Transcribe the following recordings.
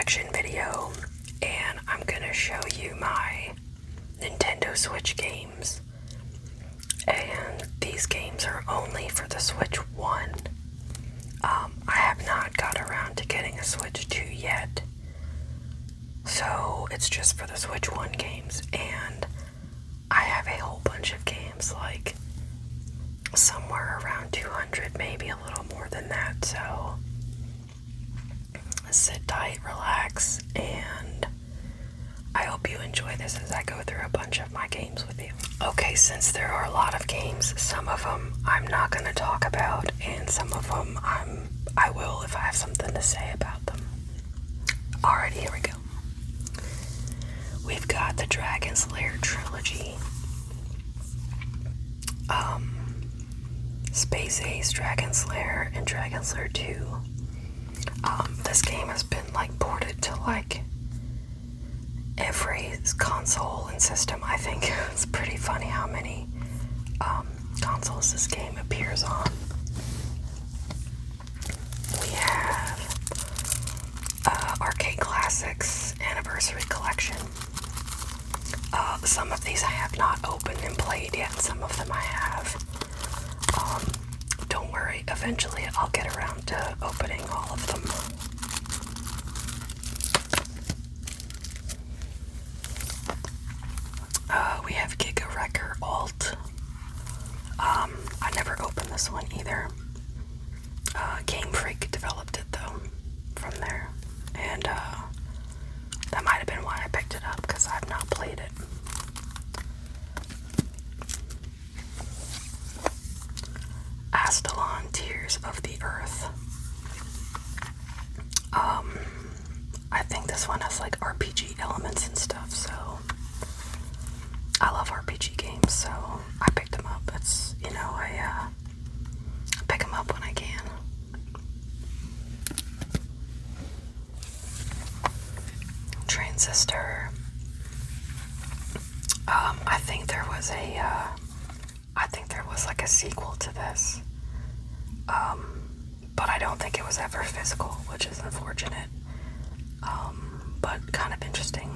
reaction video, and I'm gonna show you my Nintendo Switch games. And these games are only for the Switch 1. I have not got around to getting a Switch 2 yet, so it's just for the Switch 1 games. And I have a whole bunch of games, like somewhere around 200, maybe a little more than that. So sit tight, relax, and I hope you enjoy this as I go through a bunch of my games with you. Okay, since there are a lot of games, some of them I'm not going to talk about, and some of them I will if I have something to say about them. Alrighty, here we go. We've got the Dragon's Lair trilogy. Space Ace, Dragon's Lair, and Dragon's Lair 2. This game has been ported to every console and system. I think it's pretty funny how many consoles this game appears on. We have Arcade Classics Anniversary Collection. Some of these I have not opened and played yet, and some of them I have. Don't worry, eventually I'll get around to opening all of them. We have Giga Wrecker Alt. I never opened this one either. Game Freak developed it though, from there. And that might have been why I picked it up, because I've not played it. Astalon Tears of the Earth. I think this one has RPG elements and stuff, so I love RPG games, so I picked them up. It's, I pick them up when I can. Transistor. I think there was a sequel to this. But I don't think it was ever physical, which is unfortunate. But kind of interesting,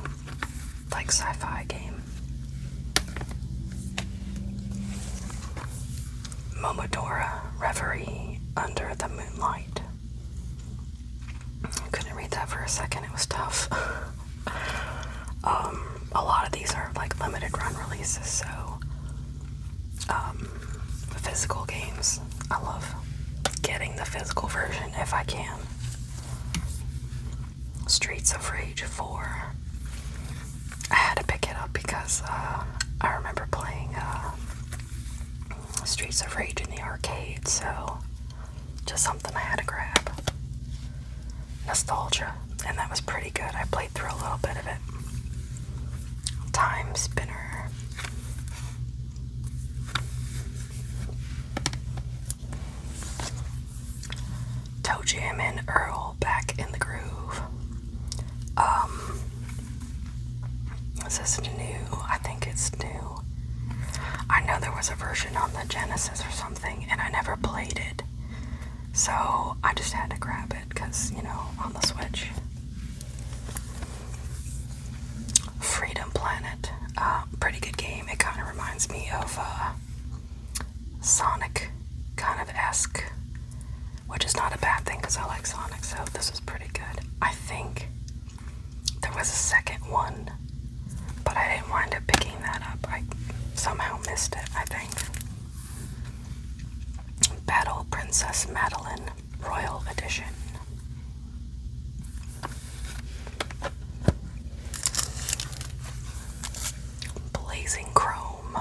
sci-fi game. Momodora Reverie Under the Moonlight. I couldn't read that for a second, it was tough. A lot of these are limited run releases, so physical games, I love getting the physical version if I can. Streets of Rage 4. I had to pick it up because I remember playing Streets of Rage in the arcade, so just something I had to grab. Nostalgia, and that was pretty good. I played through a little bit of it. Time Spinner. Toe Jam and Earl Back in the Groove. Is this new? I think it's new. I know there was a version on the Genesis or something, and I never played it. So I just had to grab it because, on the Switch. Freedom Planet. Pretty good game. It kind of reminds me of Sonic kind of esque, which is not a bad thing because I like Sonic, so this was pretty good. I think there was a second one, but I didn't wind up picking that up. I somehow missed it, I think. Battle Princess Madeline Royal Edition. Blazing Chrome.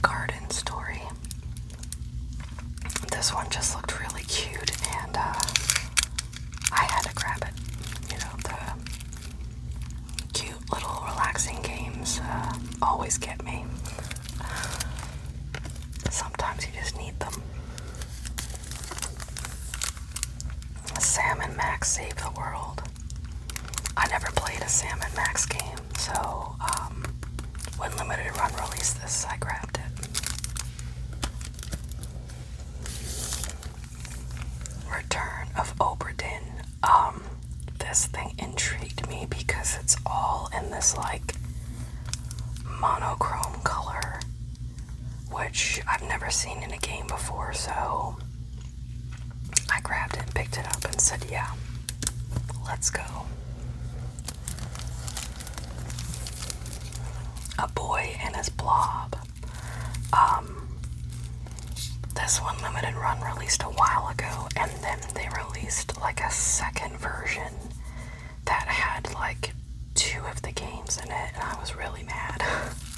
Garden Story. This one just looked really cute, and I had to grab it. The cute little relaxing games always get me. Sometimes you just need them. Sam and Max Save the World. I never played a Sam and Max game, so when Limited Run released this, I grabbed it. which I've never seen in a game before, so I grabbed it and picked it up and said, yeah, let's go. A Boy and His Blob. This one limited run released a while ago, and then they released like a second version that had like 2 of the games in it, and I was really mad.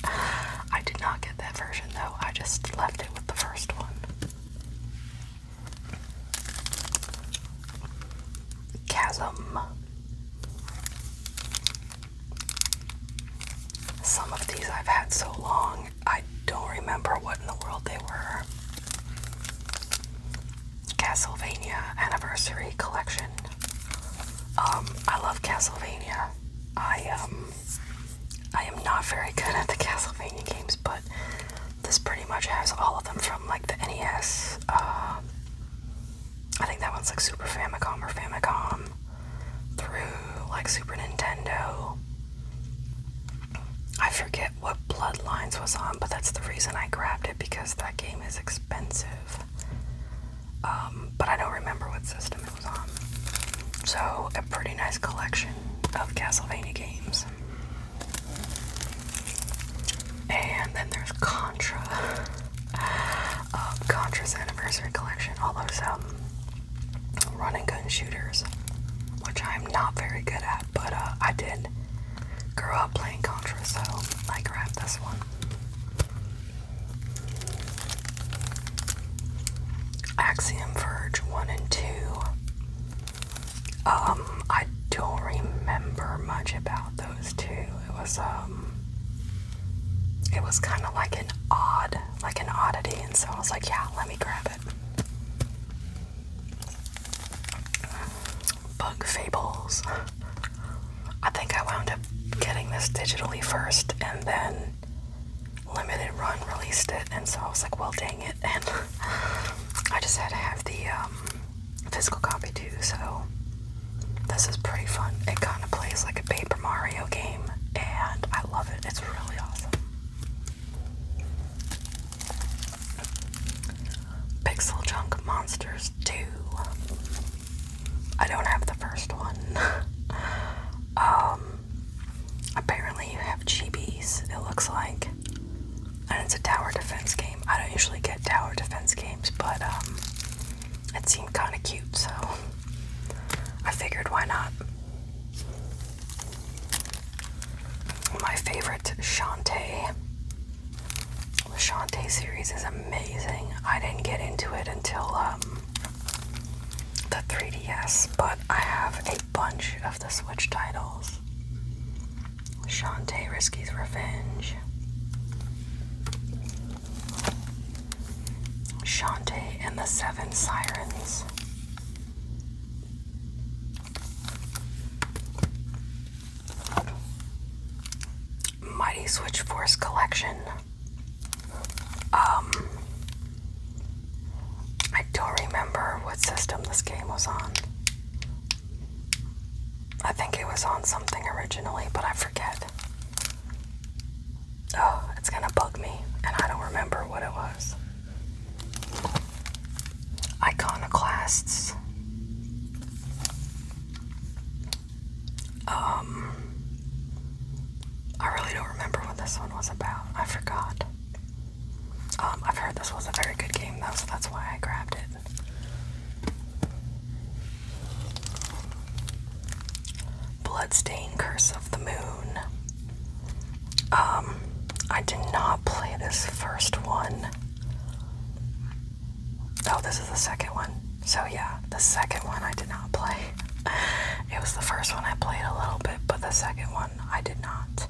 I did not get that version though, I just left it with the first one. Chasm. Some of these I've had so long, I don't remember what in the world they were. Castlevania Anniversary Collection. I love Castlevania. I am not very good at the Castlevania games, but this pretty much has all of them from like the NES. I think that one's like Super Famicom or Famicom through like Super Nintendo. I forget what Bloodlines was on, but that's the reason I grabbed it, because that game is expensive. But I don't remember what system it was on. So, a pretty nice collection of Castlevania games. And then there's Contra. Contra's Anniversary Collection. All those run and gun shooters, which I'm not very good at, but I did grow up playing Contra, so I grabbed this one. Axiom Verge 1 and 2. I don't remember much about those two. It was kind of like an oddity, and so I was like, yeah, let me grab it. Bug Fables. I think I wound up getting this digitally first, and then limited run released it, and so I was like, well, dang it, and I just had to have the physical copy too, so this is pretty fun. It kind of plays like a Paper Mario game, and I love it. It's really awesome. Pixel Junk Monsters 2. I don't have the first one. Apparently you have Chibis, it looks like. And it's a tower defense game. I don't usually get tower defense games, but it seemed kind of cute, so I figured why not. My favorite, Shantae. The Shantae series is amazing. I didn't get into it until the 3DS, but I have a bunch of the Switch titles. Shantae Risky's Revenge. Shantae and the Seven Sirens. Mighty Switch Force Collection. I don't remember what system this game was on. I think it was on something originally, but I forget. Oh, it's gonna bug me, and I don't remember what it was. Iconoclasts. I really don't remember what this one was about. I forgot. I've heard this was a very good game though, so that's why I grabbed it. Bloodstained Curse of the Moon. I did not play this first one. Oh, this is the second one. So yeah, the second one I did not play. It was the first one I played a little bit, but the second one I did not.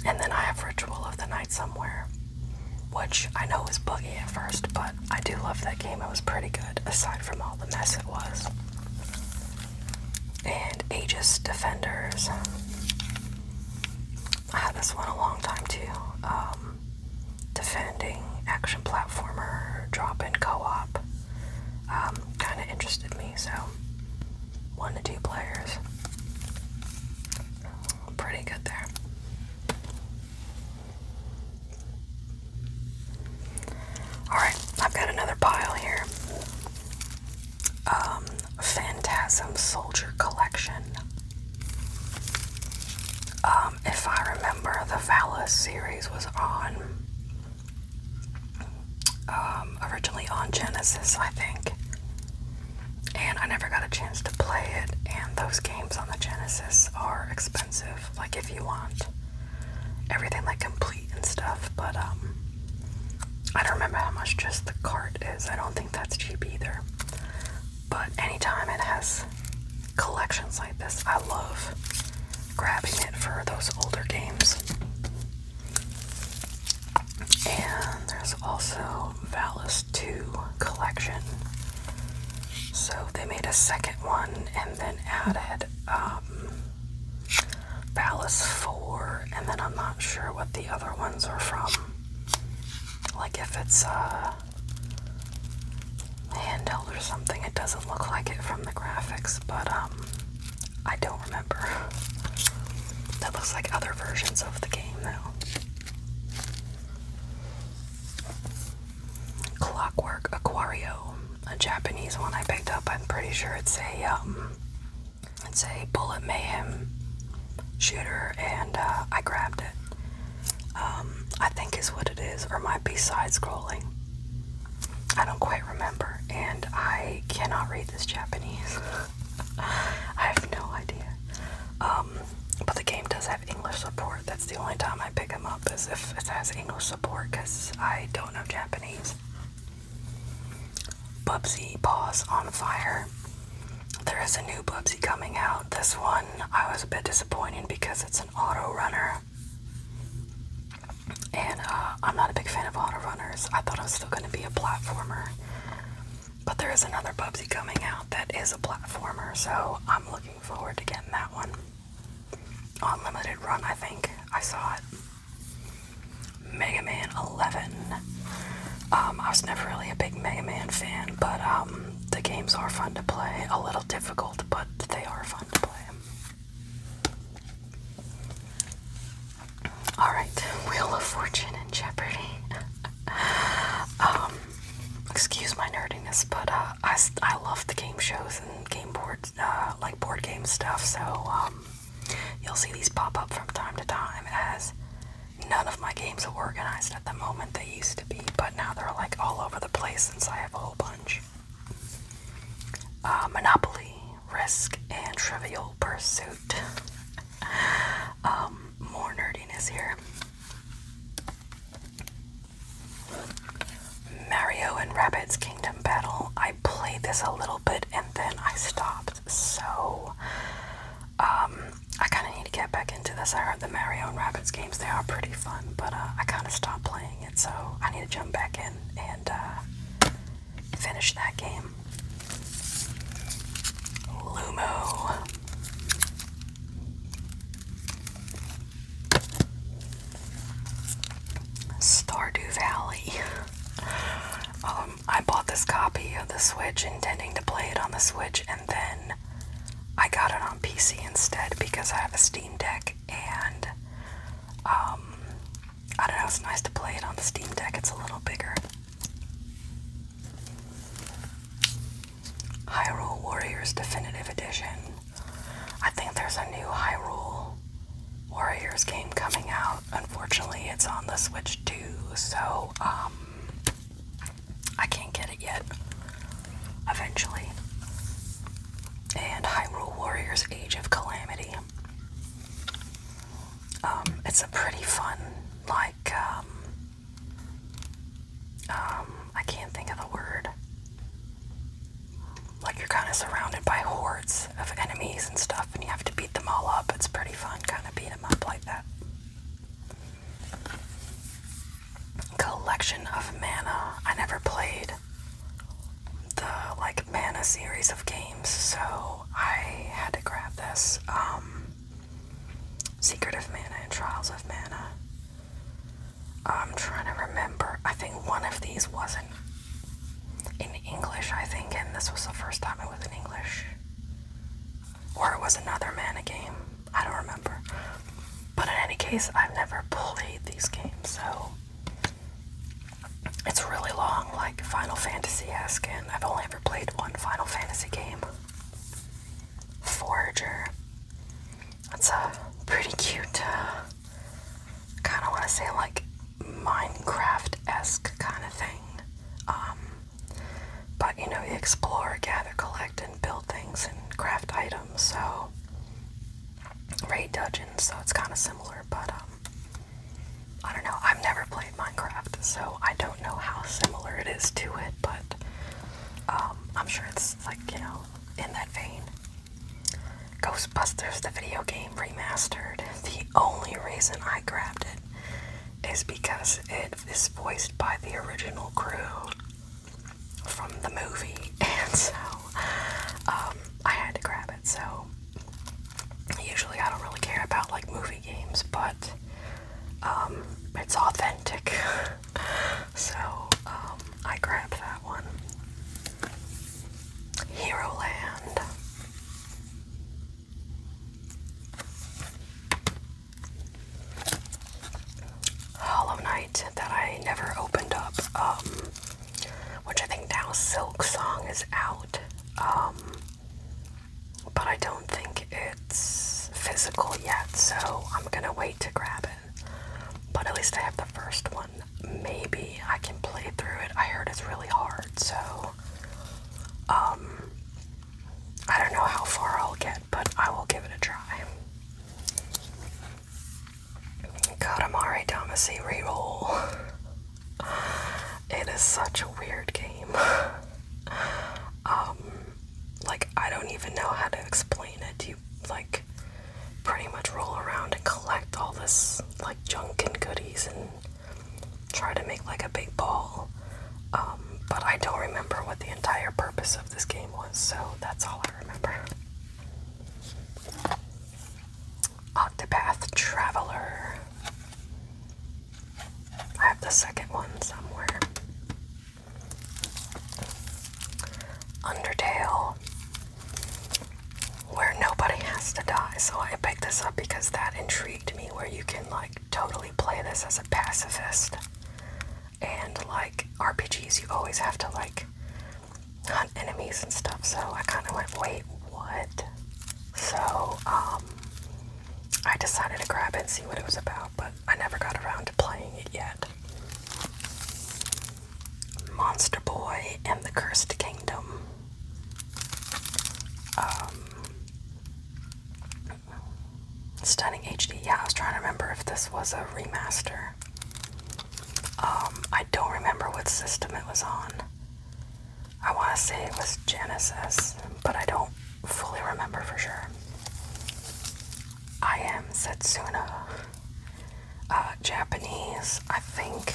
And then I have Ritual of the Night Somewhere, which I know was buggy at first, but I do love that game. It was pretty good, aside from all the mess it was. And Aegis Defenders. I had this one a long time too. Defending action platformer, drop-in co-op. Kind of interested me, so 1 to 2 players. Pretty good there. Alice series was on, originally on Genesis, I think. And I never got a chance to play it, and those games on the Genesis are expensive, like if you want everything like complete and stuff, but I don't remember how much just the cart is. I don't think that's cheap either. But anytime it has collections like this, I love grabbing it for those older games. And there's also Valis 2 collection. So they made a second one and then added Valis 4, and then I'm not sure what the other ones are from. Like if it's handheld or something, it doesn't look like it from the graphics, but I don't remember. That looks like other versions of the game though. Clockwork Aquario, a Japanese one I picked up. I'm pretty sure it's a bullet mayhem shooter, and I grabbed it. I think is what it is, or might be side-scrolling. I don't quite remember, and I cannot read this Japanese. I have no idea. But the game does have English support. That's the only time I pick them up, is if it has English support, because I don't know Japanese. Bubsy Paws on Fire. There is a new Bubsy coming out. This one I was a bit disappointed because it's an auto runner. And I'm not a big fan of auto runners. I thought it was still going to be a platformer. But there is another Bubsy coming out that is a platformer, so I'm looking forward to getting that one. On limited run, I think. I saw it. Mega Man 11. I was never really a big Mega Man fan, but the games are fun to play. A little difficult, but they are fun to play. Alright, Wheel of Fortune and Jeopardy. Excuse my nerdiness, but I love the game shows and game boards, like board game stuff, so you'll see these pop up from time to time, as none of my games are organized at the moment. They used to be, but now they're like all over the place since I have a whole bunch. Monopoly, Risk, and Trivial Pursuit. More nerdiness here. Mario and Rabbids Kingdom Battle. I played this a little bit and then I stopped, so I kind of need to get back into this. I heard the Mario and Rabbids games, they are pretty fun, but I kind of stopped playing it, so I need to jump back in and finish that game. Lumo. Stardew Valley. I bought this copy of the Switch intending to play it on the Switch, and then I got it on PC instead because I have a Steam Deck, and I don't know, it's nice to play it on the Steam Deck. It's a little bigger. Hyrule Warriors Definitive Edition. I think there's a new Hyrule Warriors game coming out. Unfortunately, it's on the Switch too, so I can't get it yet. Eventually. And Hyrule Warriors Age of Calamity. It's a pretty fun, like, I can't think of the word. Like, you're kind of surrounded by hordes of enemies and stuff, and you have to beat them all up. It's pretty fun, kind of beat them up like that. Collection of Mana. I never played the, like, Mana series of games, so I had to grab this. Secret of Mana and Trials of Mana. I'm trying to remember. I think one of these wasn't in English, I think, and this was the first time it was in English. Or it was another Mana game. I don't remember. But in any case, I've never played these games, so it's really long, like Final Fantasy-esque, and I've only ever played one Final Fantasy game. Forager. It's a pretty cute, kind of say like Minecraft-esque kind of thing. But you know, you explore, gather, collect, and build things and craft items, so raid dungeons, so it's kind of similar, but I don't know, I've never played Minecraft, so I don't know how similar it is to it, but I'm sure it's like, you know, in that vein. Ghostbusters, the video game remastered. The only reason I grabbed it is because it is voiced by the original crew from the movie, and so I had to grab it. So usually I don't really care about like movie games, but it's authentic, so I grabbed that one. Hero Land. Hollow Knight that I never opened up, which I think now Silk Song is out, but I don't think it's physical yet, so I'm gonna wait to grab it. But at least I have the first one. Maybe I can play through it. I heard it's really hard, so I don't know how far I'll get, but I will give it a try. Katamari Damacy Reroll. It is such a weird game. Like, I don't even know how to explain it. You, like, pretty much roll around and collect all this, like, junk and goodies and try to make, like, a big ball. But I don't remember what the entire purpose of this game was, so that's all I remember. Octopath Traveler. I have the second one somewhere. Undertale, where nobody has to die, so I picked this up because that intrigued me, where you can like totally play this as a pacifist, and like RPGs you always have to like hunt enemies and stuff, so I kind of went, wait, what? So I decided to grab it and see what it was about, but I never got around to playing it yet. Monster Boy and the Cursed Kingdom. Stunning HD. Yeah, I was trying to remember if this was a remaster. I don't remember what system it was on. I want to say it was Genesis, but I don't fully remember for sure. I Am Setsuna. Japanese, I think.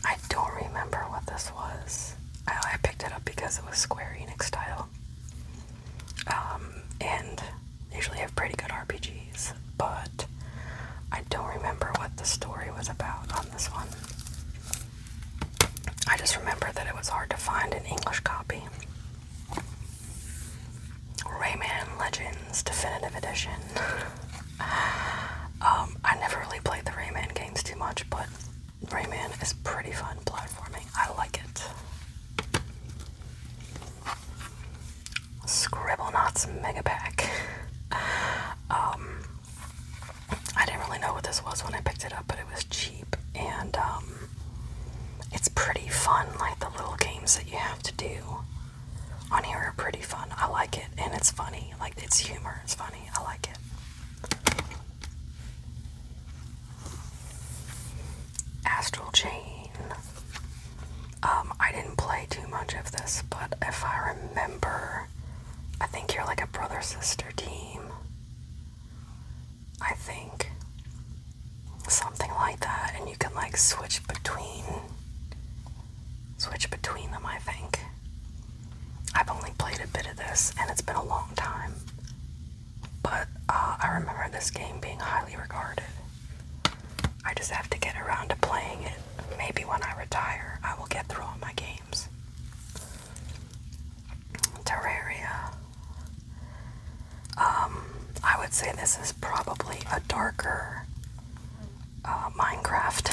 I don't remember what this was. I picked it up because it was Square Enix style. And usually have pretty good RPGs, but I don't remember what the story was about on this one. I just remember that it was hard to find an English copy. Rayman Legends Definitive Edition. I never really played the Rayman games too much, but Rayman is pretty fun platforming. I like it. Scribblenauts Mega Pack. I didn't really know what this was when I picked it up, but it was cheap, and it's pretty fun. Like, the little games that you have to do on here are pretty fun. I like it, and it's funny. Like, it's humor. It's funny. I like it. Astral Chain. I didn't play too much of this, but if I remember, I think you're like a brother-sister team. I think. Something like that, and you can like switch between them, I think. I've only played a bit of this, and it's been a long time. But I remember this game being highly regarded. I just have to get around to playing it. Maybe when I retire, I will get through all my games. Terraria. I would say this is probably a darker Minecraft.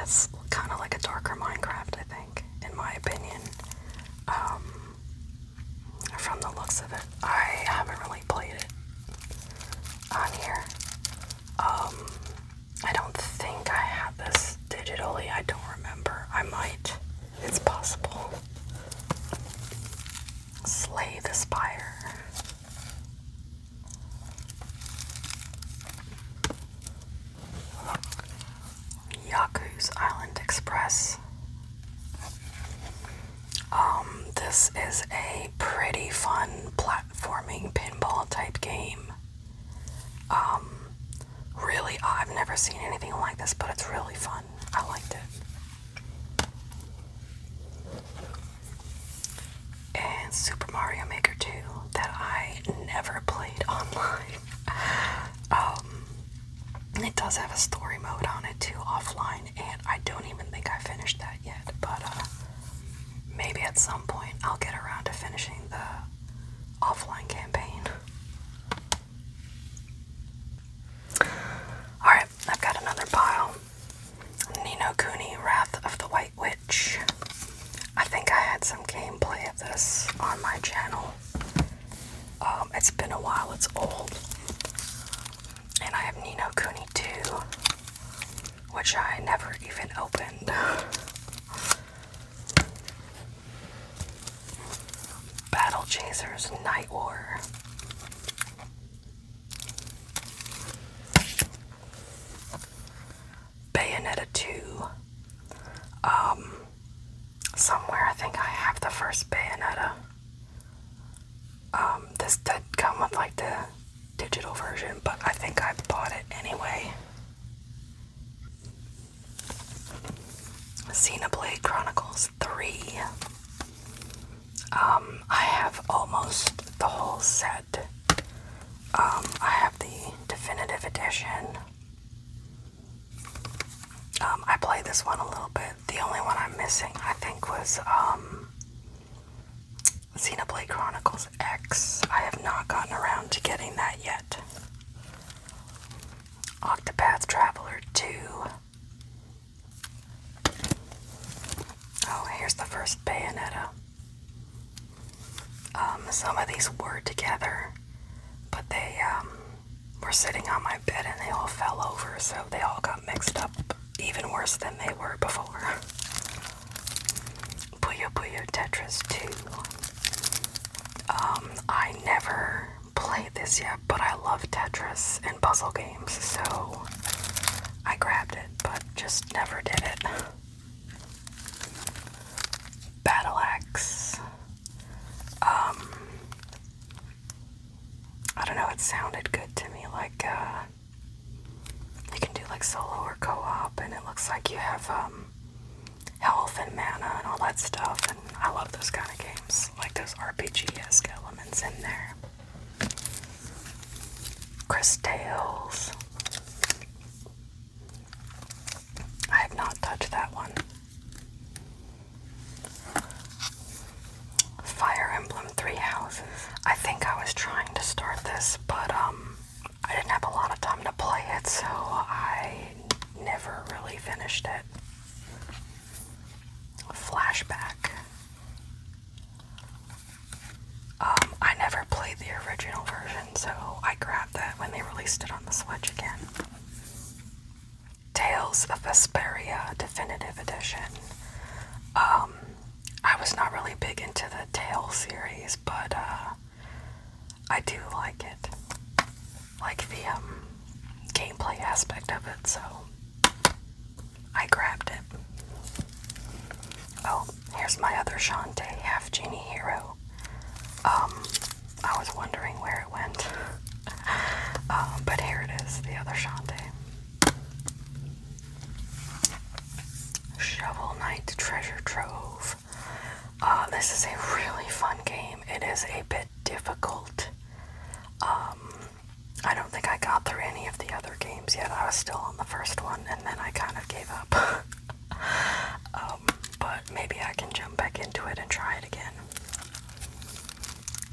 It's kind of like a darker Minecraft, I think, in my opinion. From the looks of it, I haven't really played it. this is a pretty fun platforming pinball type game. Really, I've never seen anything like this, but it's really fun. I liked it. And Super Mario Maker 2 that I never played online. It does have a story mode on it too, offline, and I don't even think I finished that yet, but maybe at some point I'll get around to finishing the offline campaign. Alright, I've got another pile. Ni no Kuni, Wrath of the White Witch. I think I had some gameplay of this on my channel. It's been a while, it's old. And I have Ni no Kuni 2, which I never even opened. Battle Chasers Night War. Bayonetta 2. Somewhere I think I have the first Bayonetta. This did come with like the digital version, but I think I bought it anyway. Xenoblade Chronicles 3. I have almost the whole set. I have the definitive edition. I played this one a little bit. The only one I'm missing, I think, was Xenoblade Chronicles X. I have not gotten around to getting that yet. Octopath Traveler 2. Oh, here's the first Bayonetta. Some of these were together, but they were sitting on my bed and they all fell over, so they all got mixed up even worse than they were before. Puyo Puyo Tetris 2. I never played this yet, but I love Tetris and puzzle games, so I grabbed it, but just never did it. Battle Axe. I don't know, it sounded good to me, like, you can do like solo or co-op, and it looks like you have, health and mana and all that stuff, and I love those kind of games, like those RPG-esque elements in there. Chris Tales. I have not touched that one. Fire Emblem Three Houses. I think I was trying to start this, but I didn't have a lot of time to play it, so I never really finished it. Flashback. I never played the original version, so I grabbed that when they released it on the Switch again. Tales of Vesperia Definitive Edition. I was not really big into the Tales series, but I do like it. Like the gameplay aspect of it, so I grabbed it. Oh, here's my other Shantae, Half Genie Hero. I was wondering where it went. But here it is, the other Shantae. Shovel Knight Treasure Trove. This is a really fun game. It is a bit difficult. I don't think I got through any of the other games yet. I was still on the first one, and then I kind of gave up. But maybe I can jump back into it and try it again.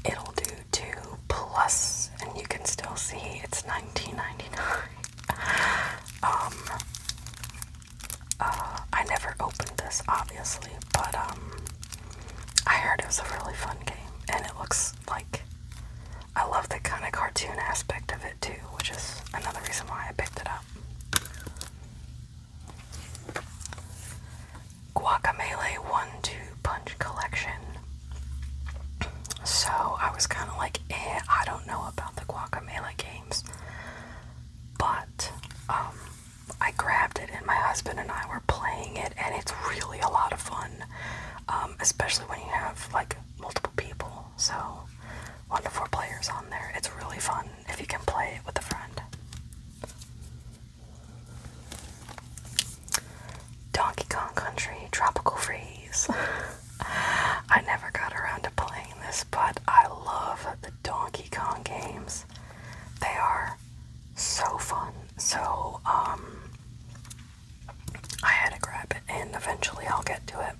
It'll do 2+, and you can still see it's $19.99. I never opened this, obviously, but I heard it was a really fun game, and it looks like I love the kind of cartoon aspect of it too, which is another reason why I picked it up. Guacamelee 1-2 Punch Collection. So I was kind of like, I don't know about the Guacamelee games, but I grabbed it and my husband and I were playing it, and it's really a lot of fun, especially when you have like multiple people, so 1 to 4 players on there. It's really fun if you can play it with a friend. Donkey Kong Country Tropical Freeze. I never got around to playing this, but I love the Donkey Kong games. They are so fun. So, I had to grab it, and eventually I'll get to it.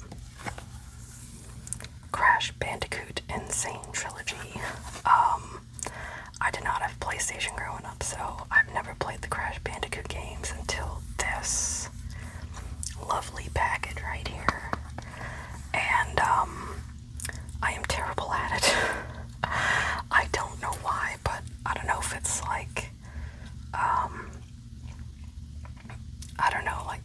Crash Bandicoot Insane Trilogy. I did not have PlayStation growing up, so I've never played the Crash Bandicoot games until this lovely package right here. And, I am terrible at it. I don't know why, but I don't know if it's like, I don't know, like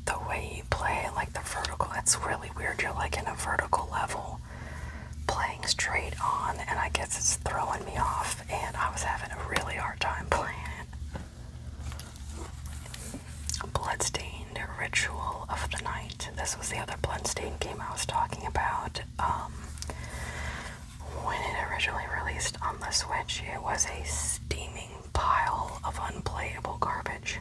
the way you play, like the vertical, it's really weird. You're like in a vertical level playing straight on, and I guess it's throwing me off, and I was having a really hard time playing it. Bloodstained Ritual of the Night. This was the other Bloodstained game I was talking about. When it originally released on the Switch, it was a steaming pile of unplayable garbage.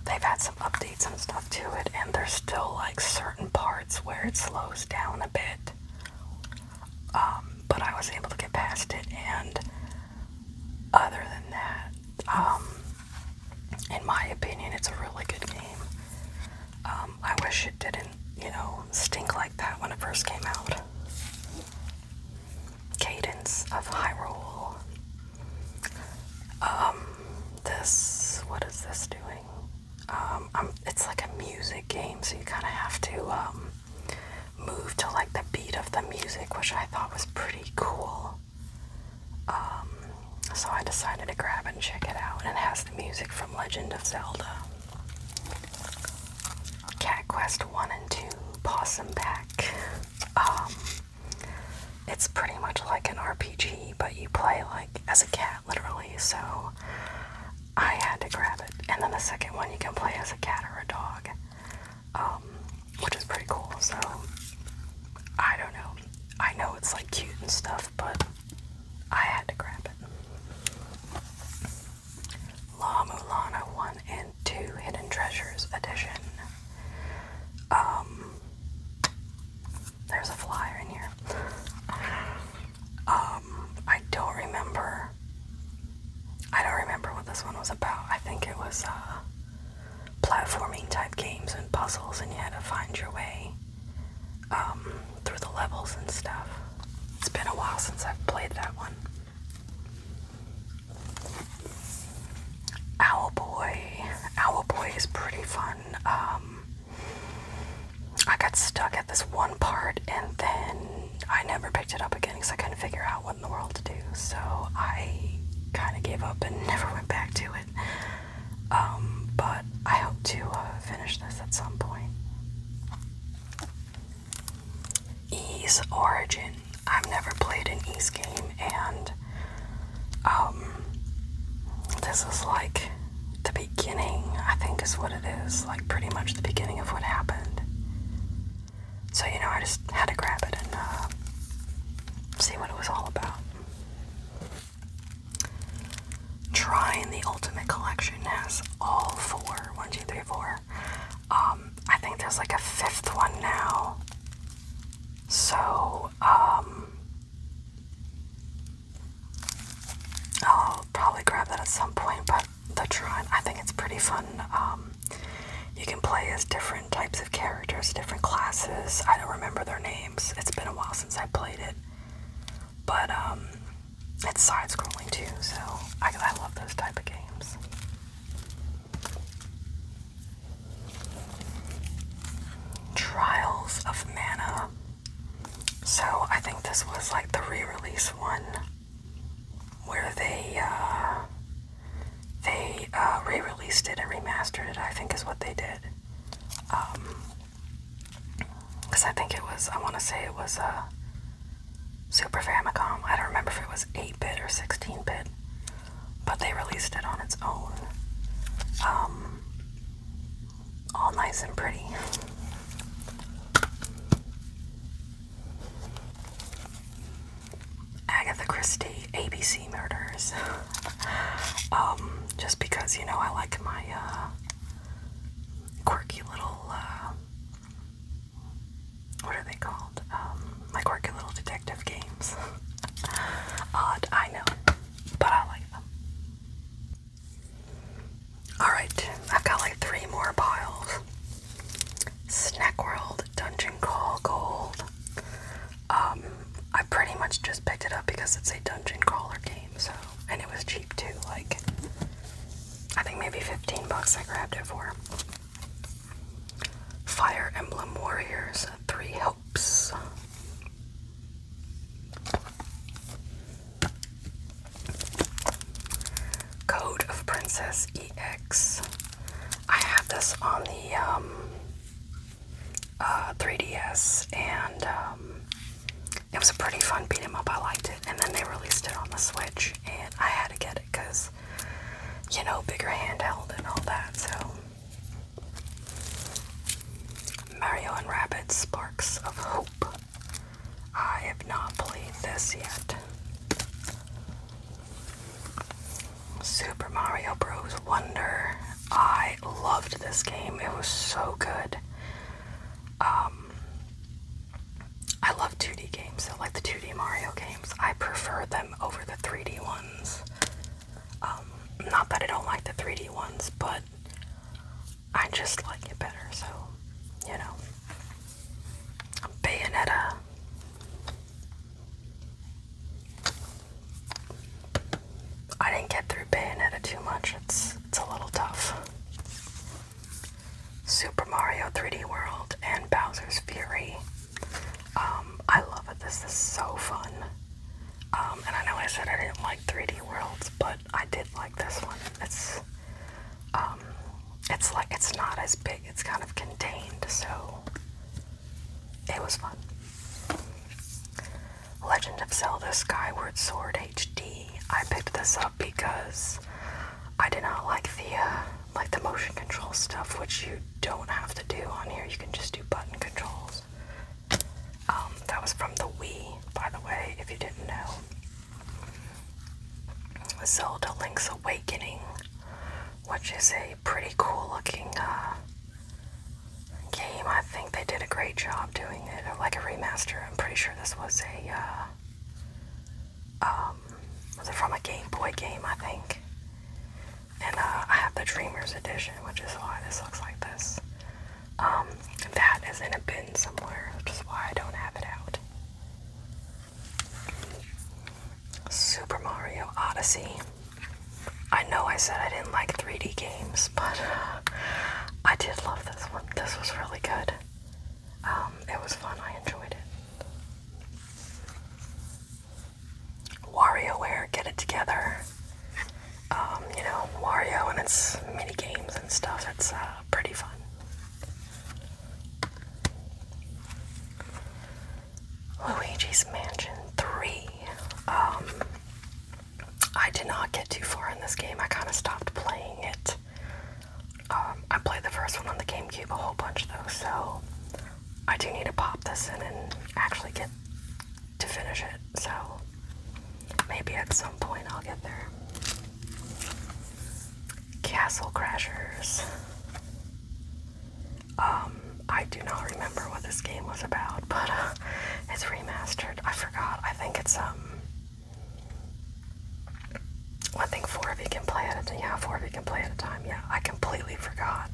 They've had some updates and stuff to it, and there's still like certain parts where it slows down a bit. But I was able to get past it, and other than that, in my opinion, it's a really good game. I wish it didn't, stink like that when it first came out. Cadence of Hyrule. What is this doing? It's like a music game, so you kind of have to move to like the beat of the music, which I thought was pretty cool. So I decided to grab it and check it out, and it has the music from Legend of Zelda. Cat Quest 1 and 2 Possum Pack. It's pretty much like an RPG, but you play like as a cat, literally, so I had to grab it. And then the second one you can play as a cat or a dog, which is pretty cool. So I don't know. I know it's like cute and stuff, but I had to grab it. La Mulana 1 and 2 Hidden Treasures Edition. There's a flyer in here. I don't remember what this one was about. I think it was platforming type games and puzzles, and you had to find your way through the levels and stuff. It's been a while since I've played that one. Owlboy is pretty fun. I got stuck at this one part, and then I never picked it up again because I couldn't figure out what in the world to do. So I kind of gave up and never went back to it. But I hope to finish this at some point. Ys Origin. I've never played an Ys game, and this is like the beginning, I think is what it is, like pretty much the beginning of what happened. So, I just had to grab it and see what it was all about. Trine the Ultimate Collection has all 4. 1, 2, 3, 4. I think there's like a 5th one now. So, I'll probably grab that at some point, but the Trine, I think it's pretty fun. You can play as different types of characters, different classes. I don't remember their names. It's been a while since I played it. But, it's side-scrolling too, so I love those type of games. Trials of Mana. So I think this was like the re-release one where they re-released it and remastered it, I think is what they did. Because I think it was, I want to say it was Super Famicom. I don't remember if it was 8-bit or 16-bit, but they released it on its own. All nice and pretty. I like my quirky little, what are they called? My quirky little detective games. Odd, I know, but I like them. Alright, I've got like 3 more piles. Snack World, Dungeon Crawl Gold. I pretty much just picked it up because it's a dungeon crawler game, so, and it was cheap too, like, I think maybe $15 I grabbed it for. Fire Emblem Warriors, 3 Hopes. Code of Princess EX. I had this on the 3DS, and it was a pretty fun beat 'em up. I liked it, and then they released it on the Switch, and I had to get it because, you know, bigger handheld and all that. So Mario and Rabbids Sparks of Hope. I have not played this yet. Super Mario Bros. Wonder. I loved this game. It was so good. I love 2D games, so like the 2D Mario games. I prefer them over the 3D ones. Not that I don't like the 3D ones, but I just like it better, so, you know. Bayonetta. I didn't get through Bayonetta too much. It's a little tough. Super Mario 3D World and Bowser's Fury. I love it. This is so fun. And I know I said I didn't like 3D Worlds, but I did like this one. It's like, it's not as big. It's kind of contained, so it was fun. Legend of Zelda Skyward Sword HD. I picked this up because I did not like the motion control stuff, which you don't have to do on here. You can just do button controls. That was from the Wii, by the way, if you didn't know. Zelda Link's Awakening, which is a pretty cool looking game. I think they did a great job doing it, like a remaster. I'm pretty sure this was was it from a Game Boy game, I think. And I have the Dreamers Edition, which is why this looks like this. That is in a bin somewhere, which is why I don't have it out. Super Mario Odyssey. I know I said I didn't like 3D games, but I did love this one. This was really good. It was fun. I enjoyed it. WarioWare, Get It Together. You know, Wario and its mini games and stuff. It's pretty fun. Luigi's Mansion 3. I did not get too far in this game. I kind of stopped playing it. I played the first one on the GameCube a whole bunch though, so I do need to pop this in and actually get to finish it, so maybe at some point I'll get there. Castle Crashers. I do not remember what this game was about, but it's remastered. I forgot. I think it's I think 4 of you can play at a time. Yeah, 4 of you can play at a time. Yeah, I completely forgot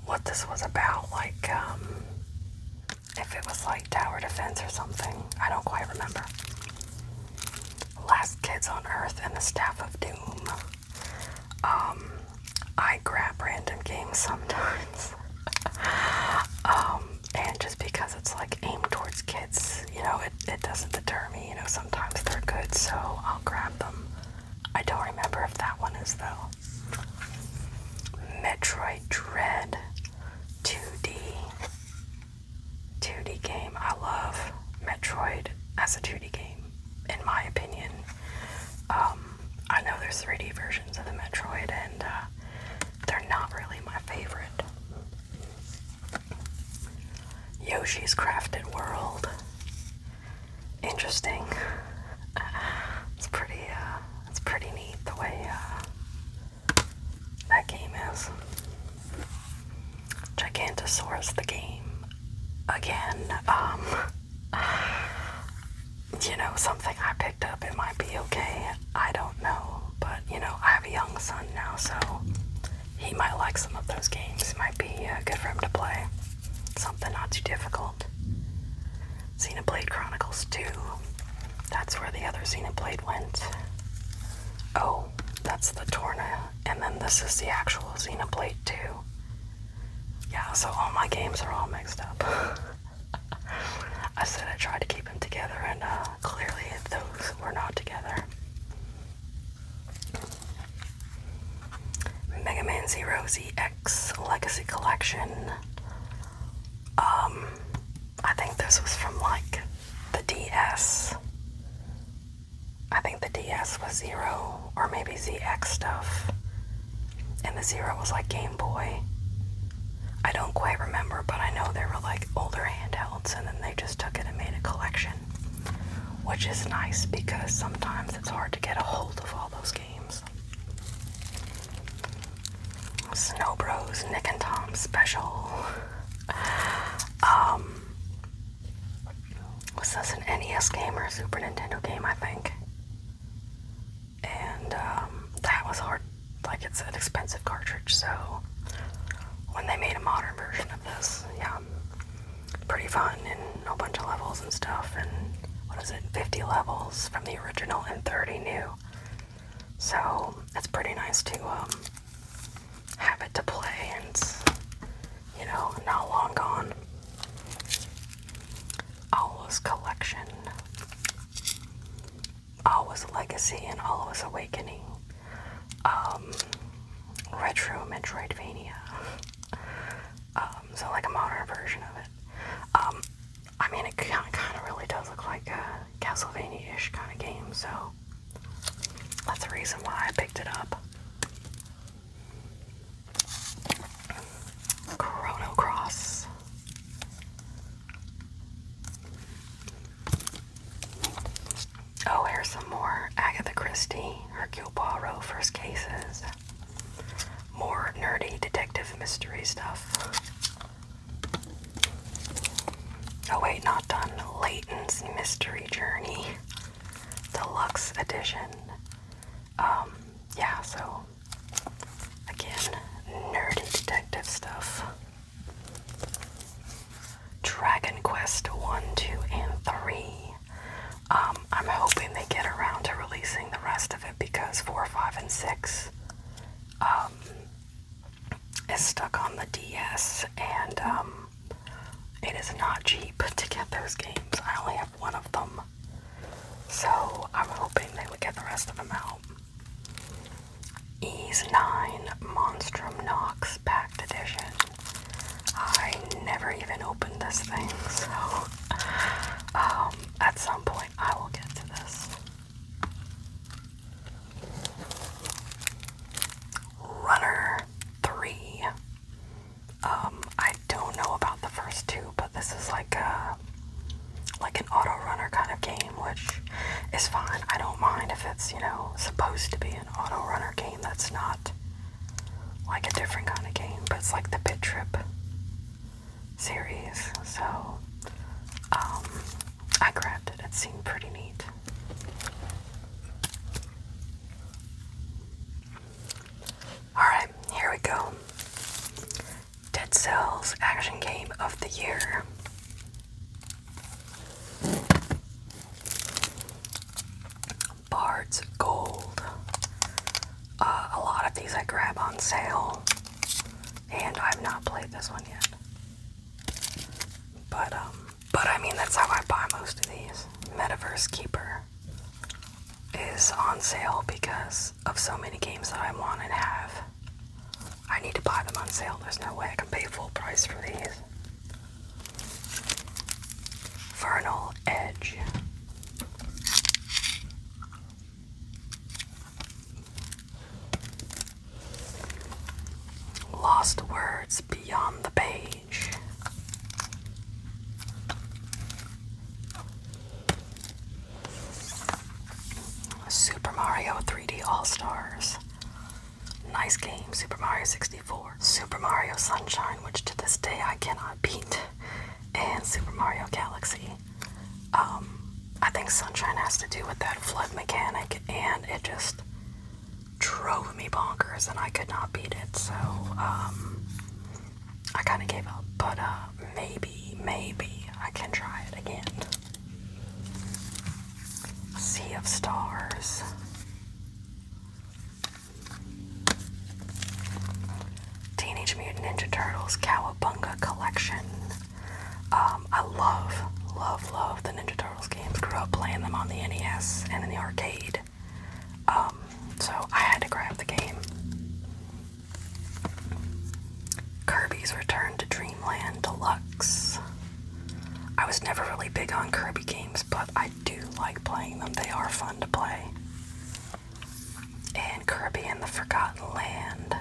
what this was about. Like, if it was like tower defense or something. I don't quite remember. Last Kids on Earth and the Staff of Doom. I grab random games sometimes. And just because it's like aimed towards kids, you know, it doesn't deter me. You know, sometimes they're good, so I'll grab them. I don't remember if that one is though. Metroid Dread 2D game. I love Metroid as a 2D game, in my opinion. I know there's 3D versions of the Metroid, and they're not really my favorite. Yoshi's Crafted World. Interesting. It's pretty neat the way Gigantosaurus the game again. Something I picked up, it might be okay. I don't know. But, I have a young son now, so he might like some of those games. It might be good for him to play. Something not too difficult. Xenoblade Chronicles 2. That's where the other Xenoblade went. Oh, that's the Torna. And then this is the actual Xenoblade 2. Yeah, so all my games are all mixed up. I said I tried to keep them together, and clearly those were not together. Mega Man Zero ZX Legacy Collection. I think this was from like the DS. I think the DS was Zero, or maybe ZX stuff. And the Zero was like Game Boy. I don't quite remember, but I know they were like older handhelds, and then they just took it and made a collection. Which is nice, because sometimes it's hard to get a hold of all those games. Snow Bros, Nick and Tom Special. Was this an NES game or a Super Nintendo game, I think? And that was hard. Like, it's an expensive cartridge, so when they made a modern version of this, yeah, pretty fun, and a bunch of levels and stuff, and 50 levels from the original and 30 new. So it's pretty nice to have it to play, and it's, not long gone. Alwa's Collection, Alwa's Legacy, and Alwa's Awakening. Retro Metroidvania. So like a modern version of it. I mean, it kind of really does look like a Castlevania-ish kind of game, so that's the reason why I picked it up. Chrono Cross. Oh, here's some more Agatha Christie, Hercule Poirot First Cases. More nerdy detective mystery stuff. Oh wait, not done. Layton's Mystery Journey Deluxe Edition. Yeah, so again, nerdy detective stuff. Dragon Quest 1, 2, and 3. I'm hoping they get around to releasing the rest of it, because 4, 5, and 6 is stuck on the DS, and it is not cheap to get those games. I only have one of them, so I'm hoping they would get the rest of them out. Ys 9 Monstrum Nox Packed Edition. I never even opened this thing, so at some point I will get to this. Runner 3. I don't know about the first two, but this is like an auto runner kind of game, which is fine. I don't mind if it's, supposed to be an auto runner game that's not like a different kind of game, but it's like the Pit Trip series, so I grabbed it. It seemed pretty neat. Alright, here we go. Dead Cells Action Game of the Year. Bard's Gold. A lot of these I grab on sale, and I've not played this one yet. But I mean, that's how I buy most of these. Metaverse Keeper is on sale because of so many games that I want and have. I need to buy them on sale. There's no way I can pay full price for these. Vernal Edge. Lost Words Beyond the Page. Super Mario 3D All-Stars. nice game, Super Mario 64, Super Mario Sunshine, which to this day I cannot beat, and Super Mario Galaxy. I think Sunshine has to do with that flood mechanic, and it just drove me bonkers, and I could not beat it, so, I kind of gave up, but, maybe I can try it again. Sea of Stars. Teenage Mutant Ninja Turtles Cowabunga Collection. I love the Ninja Turtles games. Grew up playing them on the NES and in the arcade. So I had to grab the game. Kirby's Return to Dreamland Deluxe. I was never really big on Kirby games, but I do like playing them. They are fun to play. And Kirby and the Forgotten Land.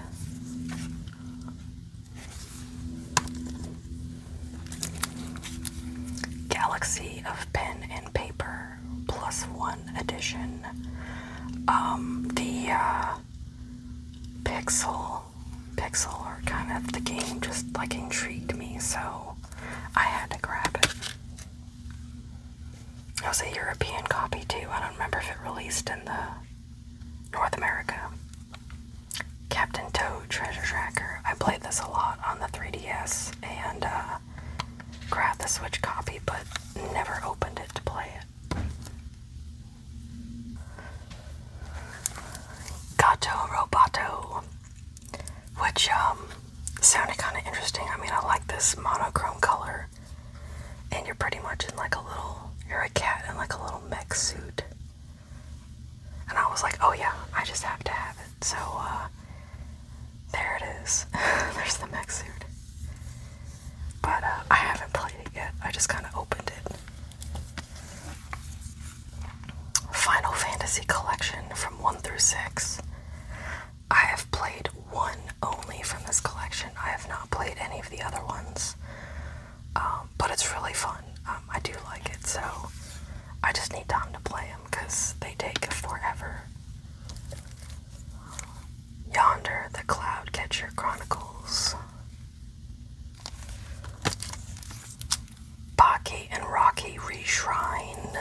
Galaxy of Pen and Paper +1 edition. The pixel art kind of the game just like intrigued me, so I had to grab it. It was a European copy too. I don't remember if it released in the North America. Captain Toad Treasure Tracker. I played this a lot on the 3DS and grabbed the Switch copy, but never opened it to play it. Gato Roboto, which sounded kind of interesting. I mean, I like this monochrome color, and you're pretty much in like you're a cat in like a little mech suit. And I was like, oh yeah, I just have to have it. So, there it is. There's the mech suit. But I haven't played it yet. I just kind of opened it. Final Fantasy Collection from 1 through 6. I have played one only from this collection. I have not played any of the other ones. But it's really fun. I do like it, so I just need time to play them because they take forever. Yonder, the Cloudcatcher Chronicles. Baki and Rocky Reshrined.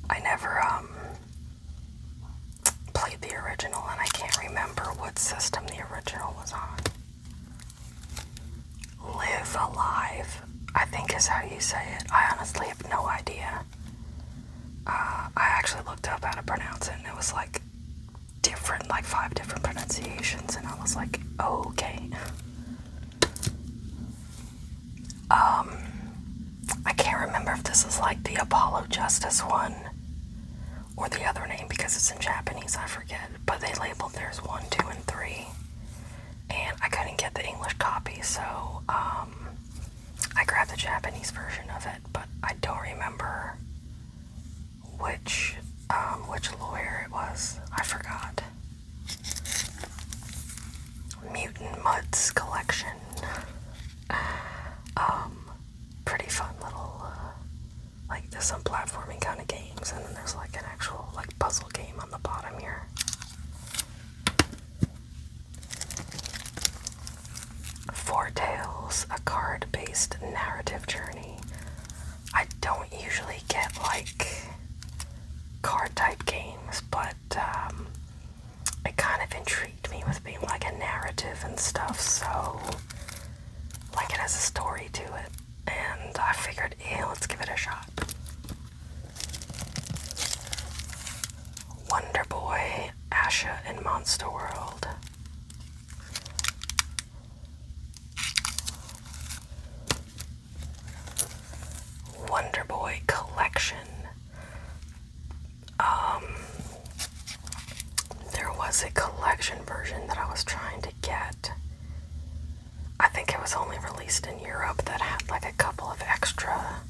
I never played the original, and I can't remember what system the original was on. Live Alive, I think is how you say it. I honestly have no idea. I actually looked up how to pronounce it, and it was like different, like 5 different pronunciations, and I was like, okay. I can't remember if this is like the Apollo Justice one or the other name because it's in Japanese, I forget, but they labeled theirs 1, 2, and 3, and I couldn't get the English copy, so I grabbed the Japanese version of it, but I don't remember which lawyer it was. I forgot. Mutant Muds Collection. Pretty fun little, like there's some platforming kind of games, and then there's like an actual like puzzle game on the bottom here. Four Tales, a card-based narrative journey. I don't usually get like card-type games, but it kind of intrigued me with being like a narrative and stuff, so like it has a story to it, and I figured, let's give it a shot. Wonder Boy, Asha in Monster World. Wonder Boy Collection. There was a collection version that I was trying to get. I think it was only released in Europe that had like a couple of extra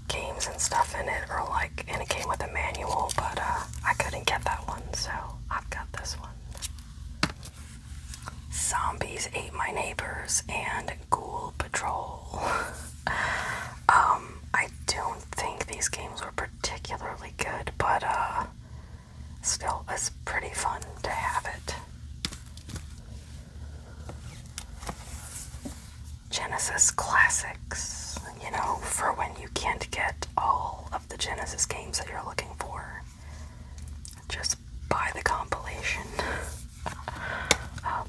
games and stuff in it, or like, and it came with a manual, but I couldn't get that one, so I've got this one. Zombies Ate My Neighbors and Ghoul Patrol. I don't think these games were particularly good, but still, it's pretty fun to Genesis classics, you know, for when you can't get all of the Genesis games that you're looking for. Just buy the compilation.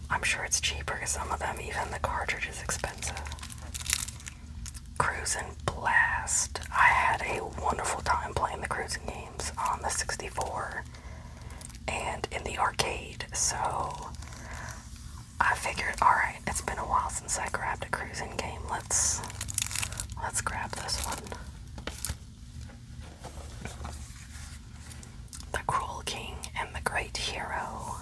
I'm sure it's cheaper because some of them, even the cartridge is expensive. Cruisin' Blast. I had a wonderful time playing the cruising games on the 64 and in the arcade, so I figured, alright, it's been a while since I grabbed a cruising game. Let's grab this one. The Cruel King and the Great Hero.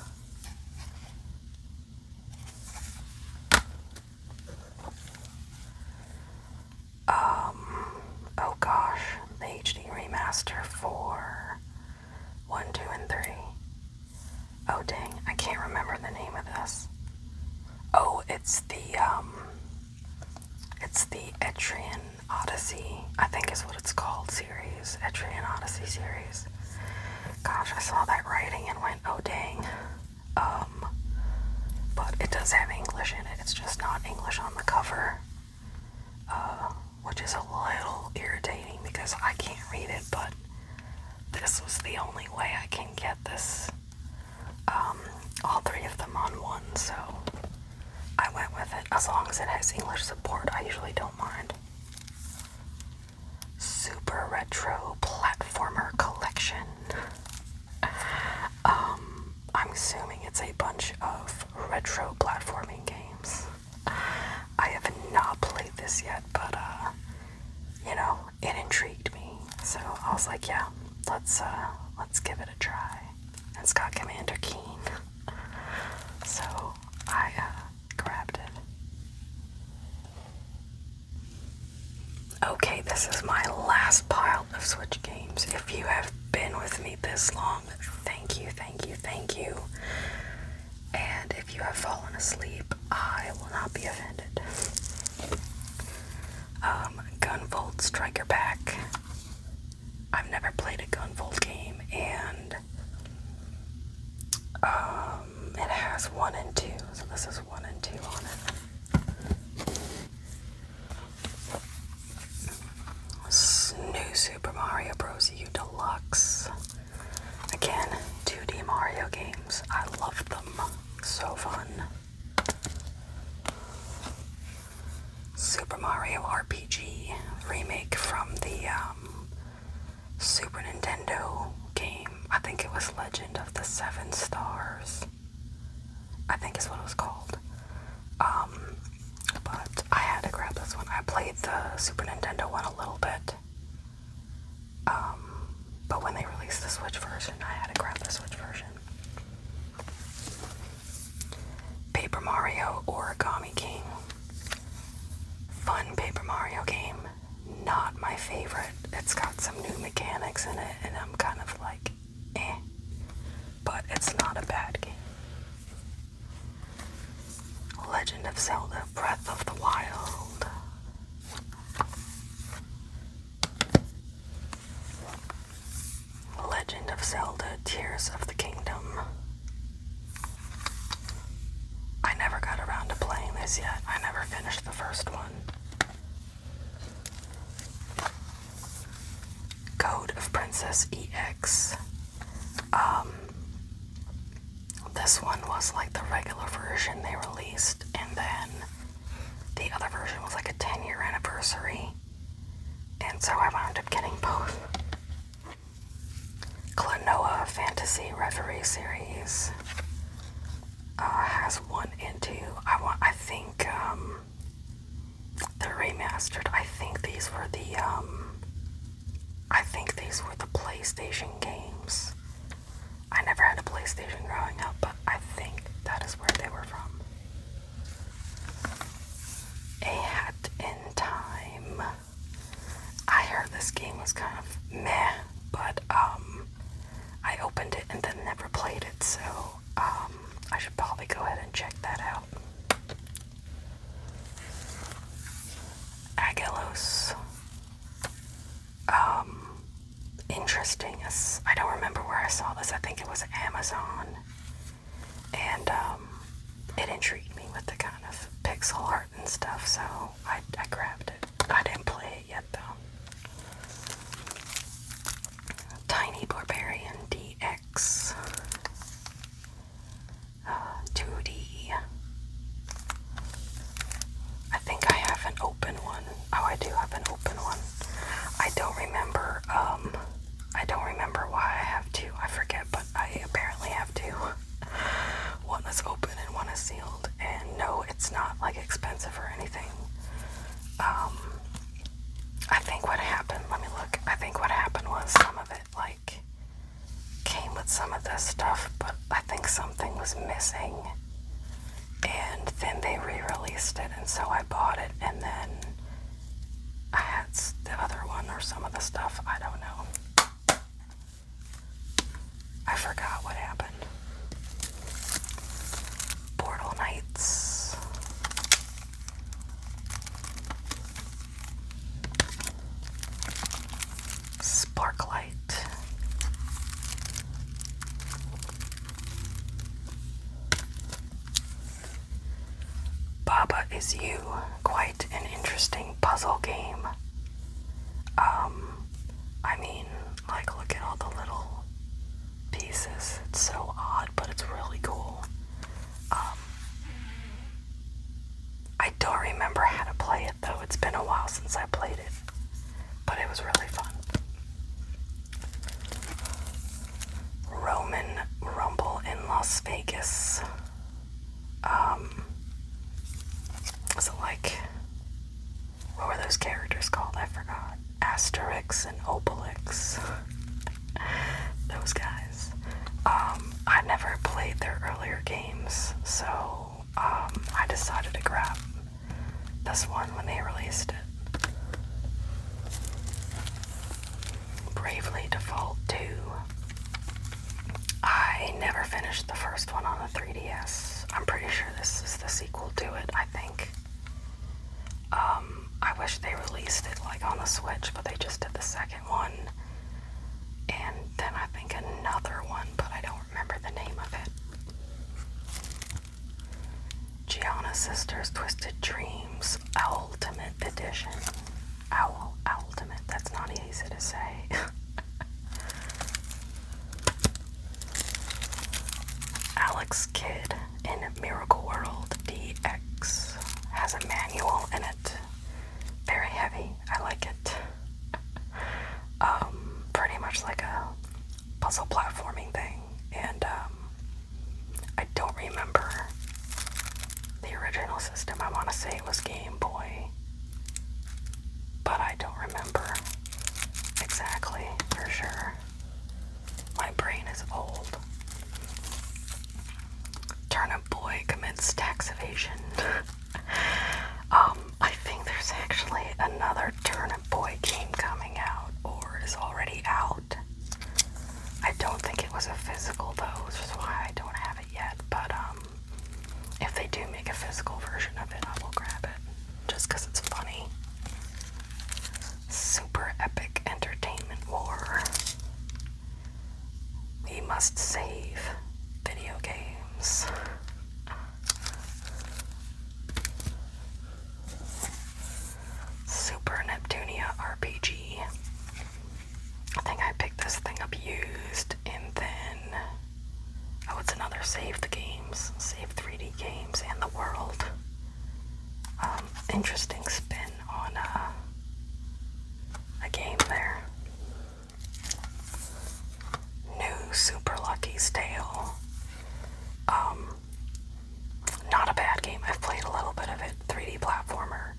Oh gosh, the HD remaster for 1, 2, and 3. Oh dang, I can't remember the name of this. Oh, it's the Etrian Odyssey, I think is what it's called, series. Etrian Odyssey series. Gosh, I saw that writing and went, oh dang. But it does have English in it, it's just not English on the cover. Which is a little irritating because I can't read it, but this was the only way I can get this, all three of them on one, so I went with it. As long as it has English support, I usually don't mind. Super Retro Platformer Collection. I'm assuming it's a bunch of retro platforming games. I have not played this yet, but you know, it intrigued me. So I was like, yeah, let's give it a try. It's got Commander Keen. So I grabbed it. Okay, this is my last pile of Switch games. If you have been with me this long, thank you, thank you, thank you. And if you have fallen asleep, I will not be offended. Gunvolt Striker Pack. I've never played a Gunvolt game, and it has 1 and 2, so this is 1 and 2 on it. New Super Mario Bros. U Deluxe. Again, 2D Mario games. I love them. So fun. Super Mario RPG remake from the Super Nintendo game. I think it was Legend of the Seven Stars. I think is what it was called. But I had to grab this one. I played the Super Nintendo one a little bit. But when they released the Switch version, I had to grab the Switch version. Paper Mario Origami King. Fun Paper Mario game. Not my favorite. It's got some new mechanics in it, and I'm kind of like, eh. But it's not a bad game. Legend of Zelda Breath of the Wild. Legend of Zelda Tears of the Kingdom. I never got around to playing this yet. I never finished the first one. Code of Princess EX. This one was like the regular version they released, and then the other version was like a 10-year anniversary, and so I wound up getting both. Klonoa Fantasy Reverie Series has 1 and 2. I think they're remastered. I think these were the PlayStation games. I never had a PlayStation growing up, but I think that is where they were from. A Hat in Time. I heard this game was kind of meh, but I opened it and then never played it, so I should probably go ahead and check that out. Agelos. Interesting. I don't remember where I saw this. I think it was Amazon, and it intrigued me. with the kind of pixel art and stuff, so I grabbed it. I didn't play it yet, though. Tiny Barbarian DX. 2D. I think I have an open one. Oh, I do have an open one. I don't remember, why I have two. I forget, but I apparently have two. One is open and one is sealed. And no, it's not like expensive or anything. I think what happened, let me look. I think what happened was some of it like came with some of this stuff, but I think something was missing. And then they re-released it, and so I bought it, and then I had the other one or some of the stuff. I don't know. I forgot what happened. Portal Knights. Sparklight. Baba Is You. Quite an interesting puzzle game. I mean, like, look at all the little pieces. It's so odd, but it's really cool. I don't remember how to play it, though. It's been a while since I played it, but it was really fun. Roman Rumble in Las Vegas. Was it like, what were those characters called? I forgot. Asterix and Obelix. Those guys. I never played their earlier games, so I decided to grab this one when they released it. Bravely Default 2. I never finished the first one on the 3DS. I'm pretty sure this is the sequel to it, I think. I wish they released it like on the Switch, but they just did the second one. And then I think another one, but I don't remember the name of it. Gianna Sisters Twisted Dreams Ultimate Edition. Ultimate, that's not easy to say. Alex Kidd in Miracle World DX has a manual in it. Very heavy. I like it. Pretty much like a puzzle platforming thing. And I don't remember the original system. I want to say it was Game Boy, but I don't remember exactly for sure. My brain is old. Turnip Boy Commits Tax Evasion. I think there's actually another Turnip Boy game coming out, or is already out. I don't think it was a physical though, which is why I don't have it yet, but if they do make a physical version of it, I will grab it, just because it's funny. Super Epic Entertainment War. We must save video games. Super Neptunia RPG. I think I picked this thing up used, and then, oh, it's another Save the Games, Save 3D Games and the World. Interesting spin on a game there. New Super Lucky's Tale. Not a bad game. I've played a little bit of it. 3D platformer.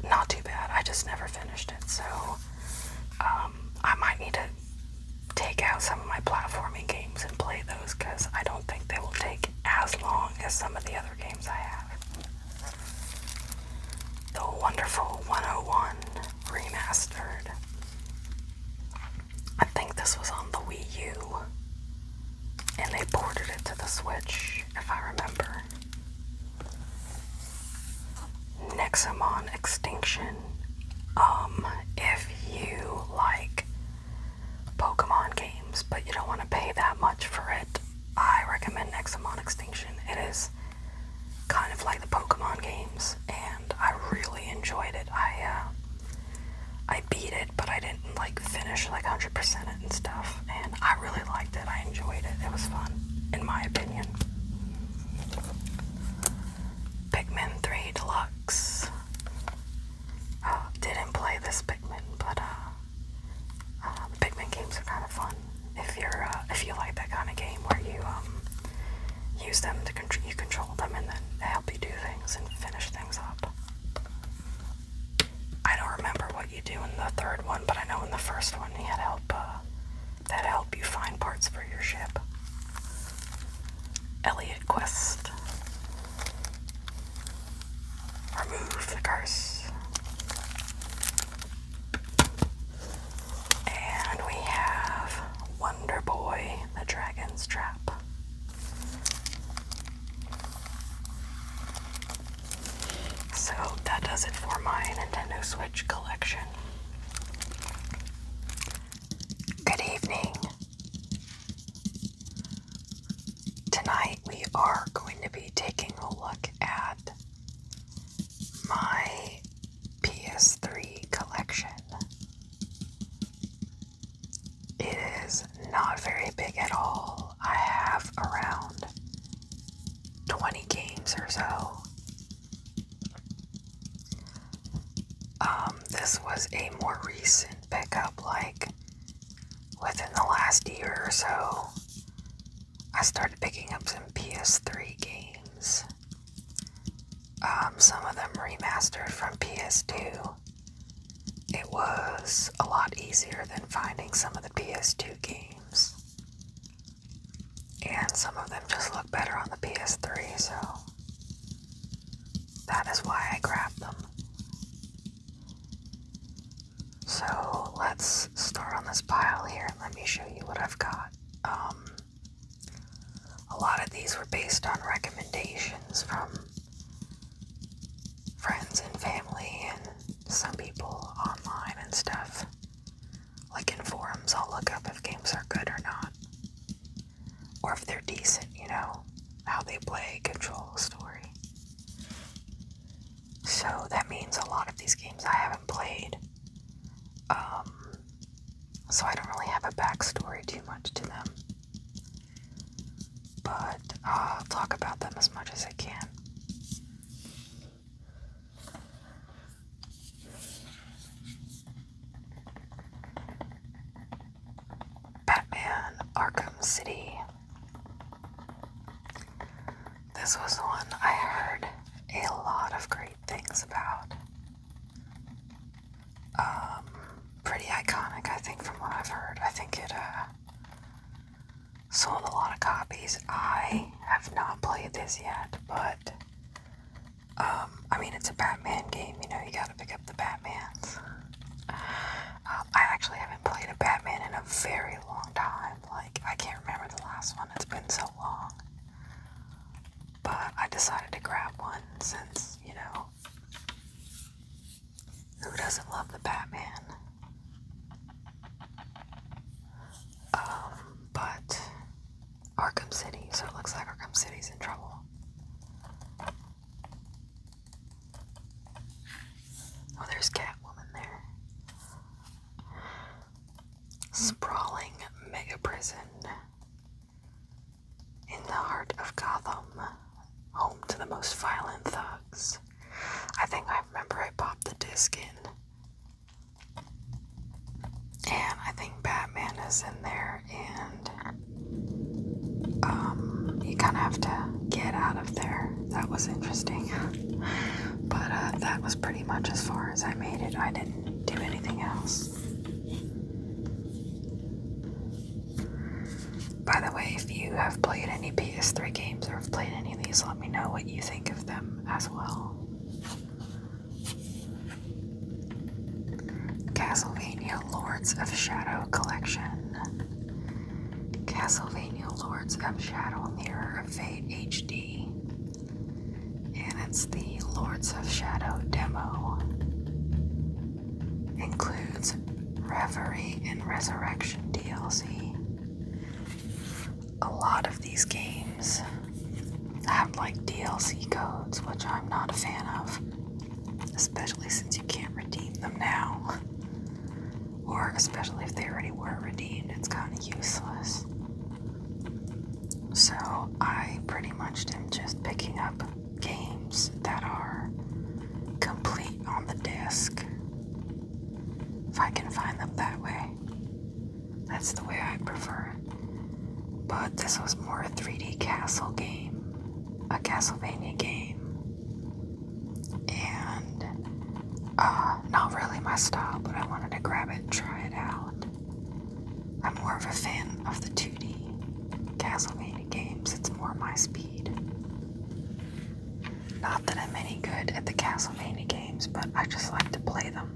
Not too bad. I just never finished it, so I might need to take out some of my platforming games and play those, because I don't think they will take as long as some of the other games I have. The Wonderful 101 Remastered. I think this was on the Wii U, and they ported it to the Switch, if I remember. Nexamon Extinction. If you like Pokemon games, but you don't want to pay that much for it, I recommend Nexamon Extinction. It is kind finish like 100% it and stuff, and I really liked it. I enjoyed it. It was fun, in my opinion. Pikmin 3 Deluxe. Didn't play this Pikmin, but the Pikmin games are kind of fun if you like that kind of game where you use them to control them and then help you do things and finish things up. I don't remember what you do in the third one, but I know in the first one you had help that help you find parts for your ship. Elliot Quest. Remove the curse. And we have Wonder Boy, the Dragon's Trap. So that does it for my Nintendo Switch collection. Good evening. Tonight we are going to be taking a look at my PS3 collection. It is not very big at all. I have around 20 games or so. This was a more recent pickup, like within the last year or so. I started picking up some PS3 games. Some of them remastered from PS2. It was a lot easier than finding some of the PS2 games. And some of them just look better on the PS3, so that is why I grabbed them. So let's start on this pile here and let me show you what I've got. A lot of these were based on recommendations from friends and family and some people online and stuff. Like in forums, I'll look up if games are good or not. Or if they're decent, you know, how they play, control, story. So that means a lot of these games I haven't played. So I don't really have a backstory too much to them. But I'll talk about them as much as I can. Batman Arkham City. This was one I heard a lot of great things about. Pretty iconic, I think, from what I've heard. I think it sold a lot of copies. I have not played this yet, but I mean, it's a Batman game, you know, you gotta pick up the Batmans. I actually haven't played a Batman in a very long time. Like, I can't remember the last one, it's been so long. But I decided to grab one since, you know, who doesn't love the Batman? But Arkham City, so it looks like Arkham City's in trouble. Oh, there's Catwoman there. Sprawling mega prison in the heart of Gotham, home to the most violent thugs. I think I remember I popped the disc in. And I think Batman is in there, and you kind of have to get out of there. That was interesting. But that was pretty much as far as I made it. I didn't do anything else. By the way, if you have played any PS3 games or have played any of these, let me know what you think of them as well. Castlevania Lords of Shadow Collection. Castlevania Lords of Shadow Mirror of Fate HD. And it's the Lords of Shadow demo. Includes Reverie and Resurrection DLC. A lot of these games have like DLC codes, which I'm not a fan of. Especially since you can't redeem them now. or especially if they already were redeemed, it's kind of useless. So I pretty much am just picking up games that are complete on the disc, if I can find them that way. That's the way I prefer it. But this was more a 3D castle game, a Castlevania game, and not really my style, but I wanted to grab it and try it out. I'm more of a fan of the 2D Castlevania games. It's more my speed. Not that I'm any good at the Castlevania games, but I just like to play them.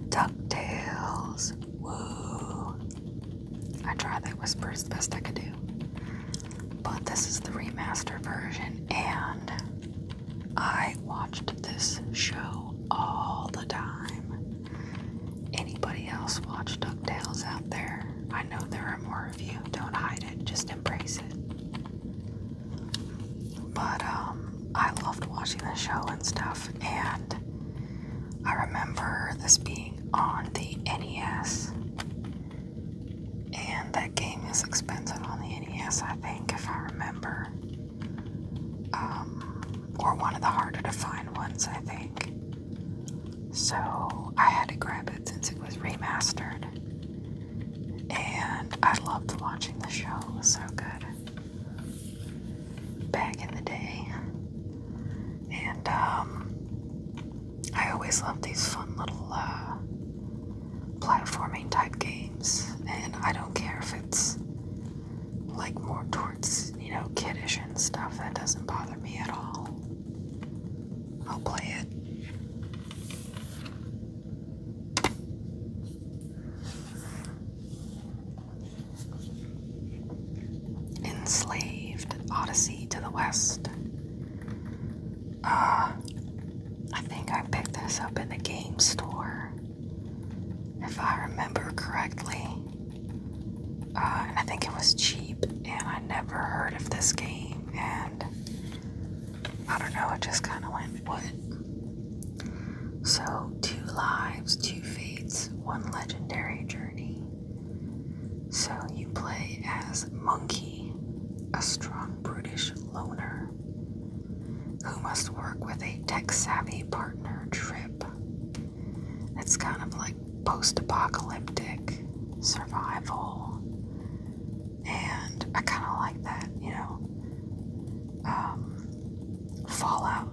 DuckTales. Woo. I tried that whisper as the best I could do. But this is the remastered version, and I watched this show all the time. Anybody else watch DuckTales out there? I know there are more of you. Don't hide it, just embrace it. But I loved watching the show and stuff, and I remember this being on the NES, and that game is expensive on the NES, I think, if I remember. Or one of the harder to find ones, I think. So I had to grab it since it was remastered. And I loved watching the show. It was so good. Back in the day. And I always loved these fun little platforming type games. And I don't care if it's like more towards, kiddish and stuff. That doesn't bother me at all. I'll play it. Enslaved, Odyssey to the West. I think I picked this up in the game store, if I remember correctly. And I think it was cheap, and I never heard of this game, and I don't know, it just kind of went, what? So, 2 lives, 2 fates, 1 legendary journey. So you play as Monkey, a strong brutish loner who must work with a tech-savvy partner, Trip. It's kind of like post-apocalyptic survival, and I kind of like that, Fallout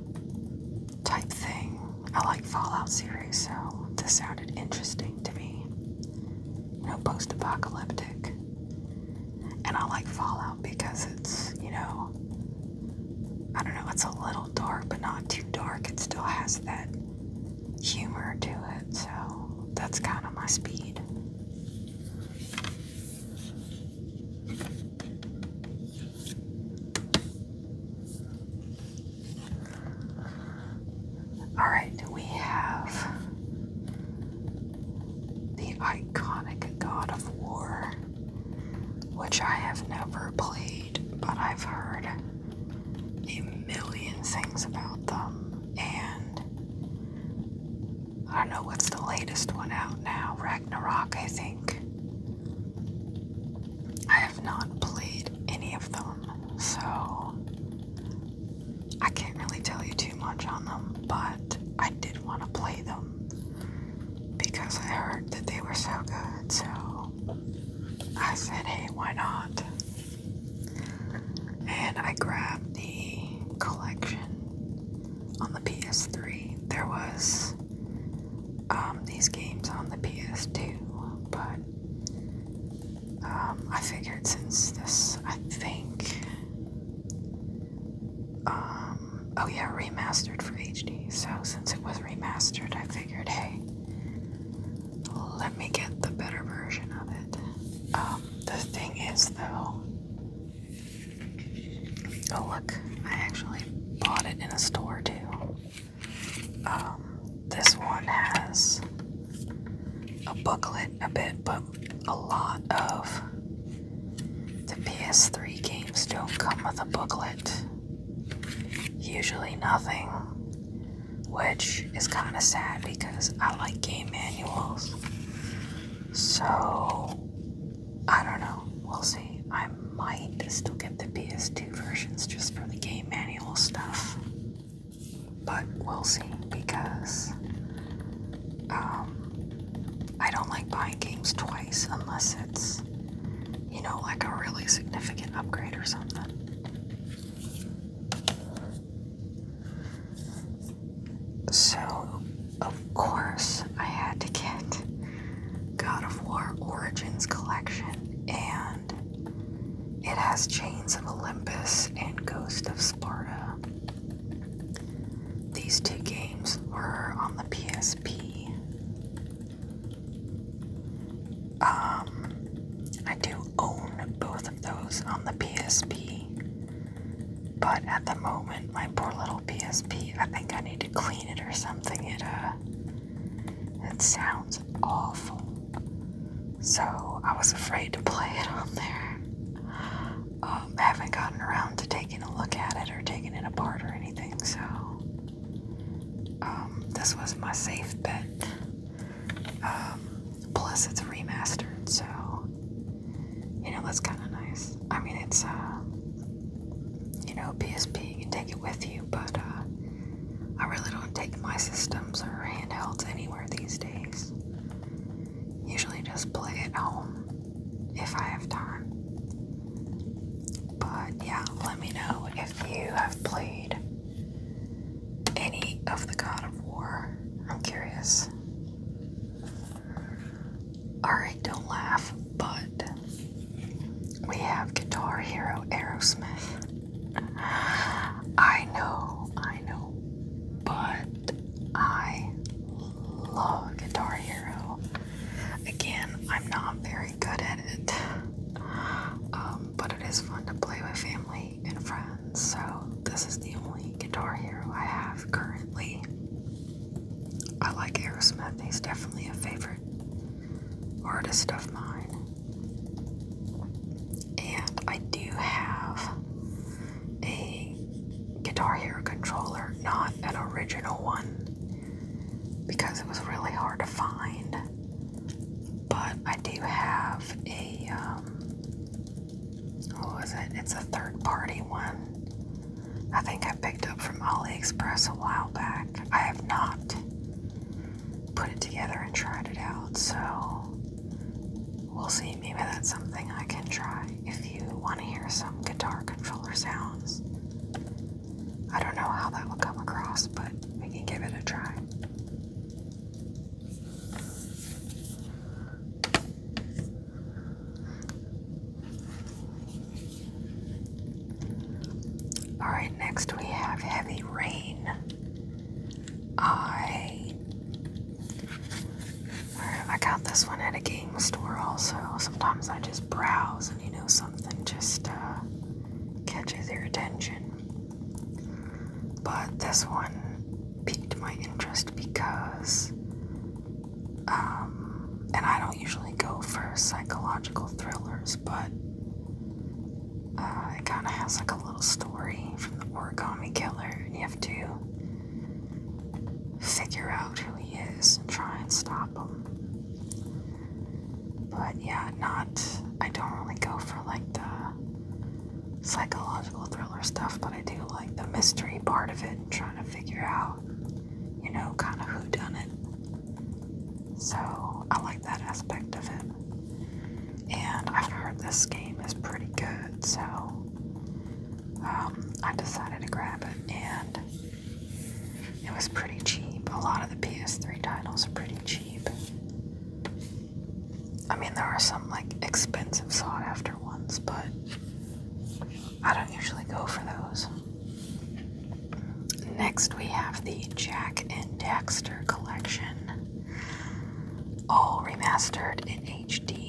type thing. I like Fallout series, so this sounded interesting to me. Post-apocalyptic. And I like Fallout because it's, I don't know, it's a little dark, but not too dark. It still has that humor to it, so that's kind of my speed. Alright, we have the iconic God of War, which I have never played, but I've heard a million things about them, and I don't know what's the latest one out now, Ragnarok, I think. I have not played any of them, so I can't really tell you too much on them, but I did want to play them because I heard that they were so good, so I said, hey, why not? And I grabbed the collection on the PS3. There was these games on the PS2, but I figured since this, I think, oh yeah, remastered for HD. So since it was remastered, I figured, hey, let me get the better version of it. The thing is, though, oh look, I actually bought it in a store too. This one has a booklet a bit, but a lot of the PS3 games don't come with a booklet. Usually nothing. which is kind of sad because I like game manuals. So, I don't know. We'll see. I might still get the PS2 versions just for the game manual stuff. But we'll see because I don't like buying games twice unless it's, you know, like a really significant upgrade or something. So, of course, I had to get God of War Origins Collection, and it has Chains of Olympus and Ghost of Sparta. These two games were on the PSP. I do own both of those on the PSP, but at the moment, my poor little PSP, I think I need to clean it or something. It sounds awful. So I was afraid to play it on there. I haven't gotten around to taking a look at it or taking it apart or anything, so this was my safe bet. Plus it's remastered, so you know, that's kind of nice. I mean, it's you know, PSP, you can take it with you, but I really don't take my systems or handhelds anywhere these days. Usually just play at home if I have time. But yeah, let me know if you have played any of the God of War. I'm curious. Alright, don't laugh, but we have Guitar Hero Aerosmith. I know, but I love Guitar Hero. Again, I'm not very good at it, but it is fun to play with family and friends, so this is the only Guitar Hero I have currently. I like Aerosmith. He's definitely a favorite artist of mine. And I do have a Guitar Hero controller, not an original one, because it was really hard to find. But I do have a, what was it? It's a third-party one. I think I picked up from AliExpress a while back. I have not put it together and tried it out, so we'll see. Maybe that's something I can try if you want to hear some guitar controller sounds. I don't know how that will come across, but we can give it a try. Alright, next we have Heavy Rain. I got this one at a game store also. Sometimes I just browse and, you know, something just catches your attention. But this one piqued my interest because, and I don't usually go for psychological thrillers, but it kind of has like a little story from the Origami Killer, and you have to figure out who he is and try and stop him. But yeah, I don't really go for like the psychological thriller stuff, but I do like the mystery part of it and trying to figure out, you know, kind of who done it. So I like that aspect of it. And I've heard this game is pretty good, so I decided to grab it, and it was pretty cheap. A lot of the PS3 titles are pretty cheap. I mean, there are some like expensive sought-after ones, but I don't usually go for those. Next, we have the Jak and Daxter collection, all remastered in HD.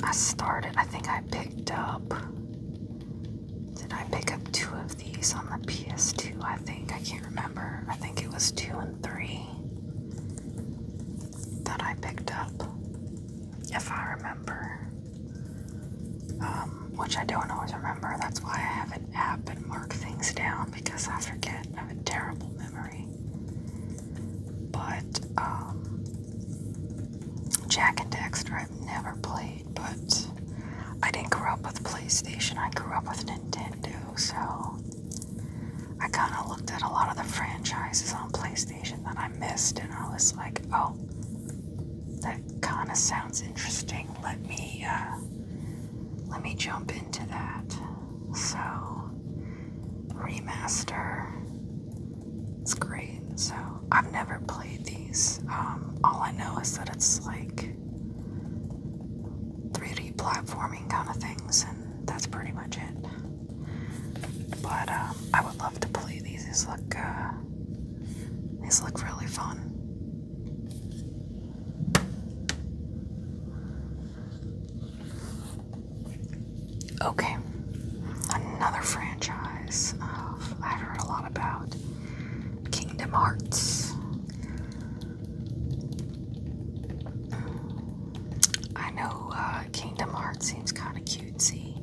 I think I picked up, did I pick up 2 of these on the PS2? I can't remember. I think it was 2 and 3 that I picked up, if I remember. Which I don't always remember. That's why I have an app and mark things down, because I forget. I have a terrible memory. But Jack and Dexter I've never played, but I didn't grow up with PlayStation. I grew up with Nintendo, so I kind of looked at a lot of the franchises on PlayStation that I missed, and I was like, oh, that kind of sounds interesting. Let me jump into that. So, remaster. It's great. So, I've never played these. All I know is that it's like 3D platforming kind of things, and that's pretty much it. But I would love to play these. These look really fun. Okay, another franchise I've heard a lot about. Kingdom Hearts. I know Kingdom Hearts seems kind of cutesy,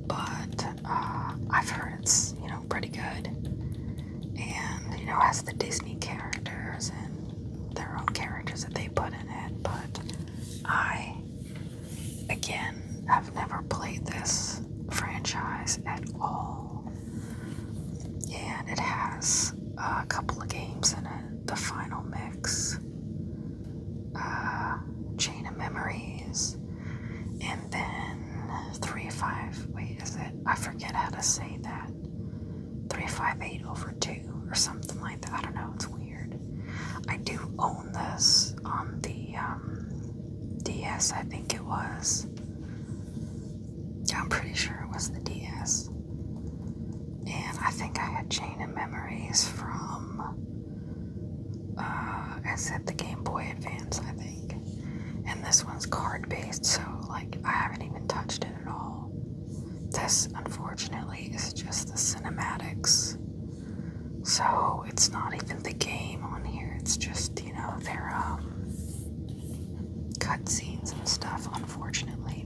but I've heard it's, pretty good. And, has the Disney characters and their own characters that they put in it. But I, again, have never played this franchise at all. And it has a couple of games in it. The Final Mix, Chain of Memories, and then 3-5, wait, is it? I forget how to say that. 358/2 or something like that. I don't know, it's weird. I do own this on the DS, I think it was. I'm pretty sure it was the DS. And I think I had Chain of Memories from, is it the Game Boy Advance, I think. And this one's card-based, so, I haven't even touched it at all. This, unfortunately, is just the cinematics. So, it's not even the game on here, it's just, their, cutscenes and stuff, unfortunately.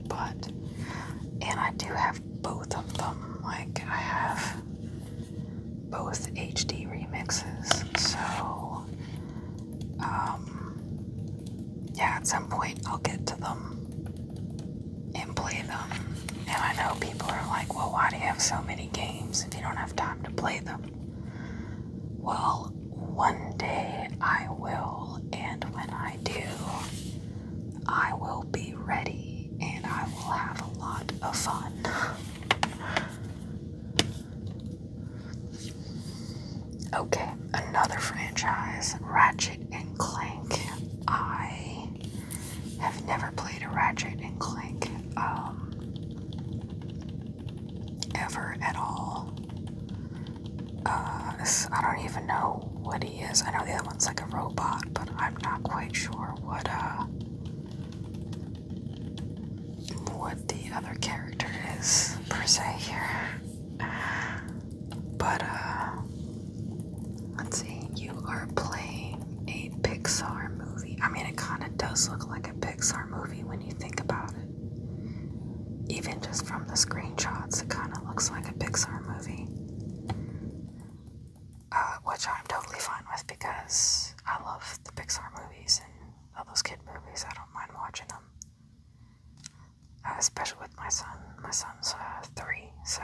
And I do have both of them. I have both HD remixes, so, yeah, at some point I'll get to them and play them. And I know people are like, well, why do you have so many games if you don't have time to play them? Well, one day I will, and when I do, I will be ready, and I will have a lot of fun. Okay, another franchise, Ratchet and Clank. I have never played a Ratchet and Clank, ever at all. I don't even know what he is. I know the other one's like a robot, but I'm not quite sure what the other character is, per se, here. But, let's see, you are playing a Pixar movie. I mean, it kind of does look like a Pixar movie when you think about it. Even just from the screenshots, it kind of looks like a Pixar movie. Which I'm totally fine with because I love the Pixar movies and all those kid movies. I don't mind watching them. Especially with my son. My son's 3, so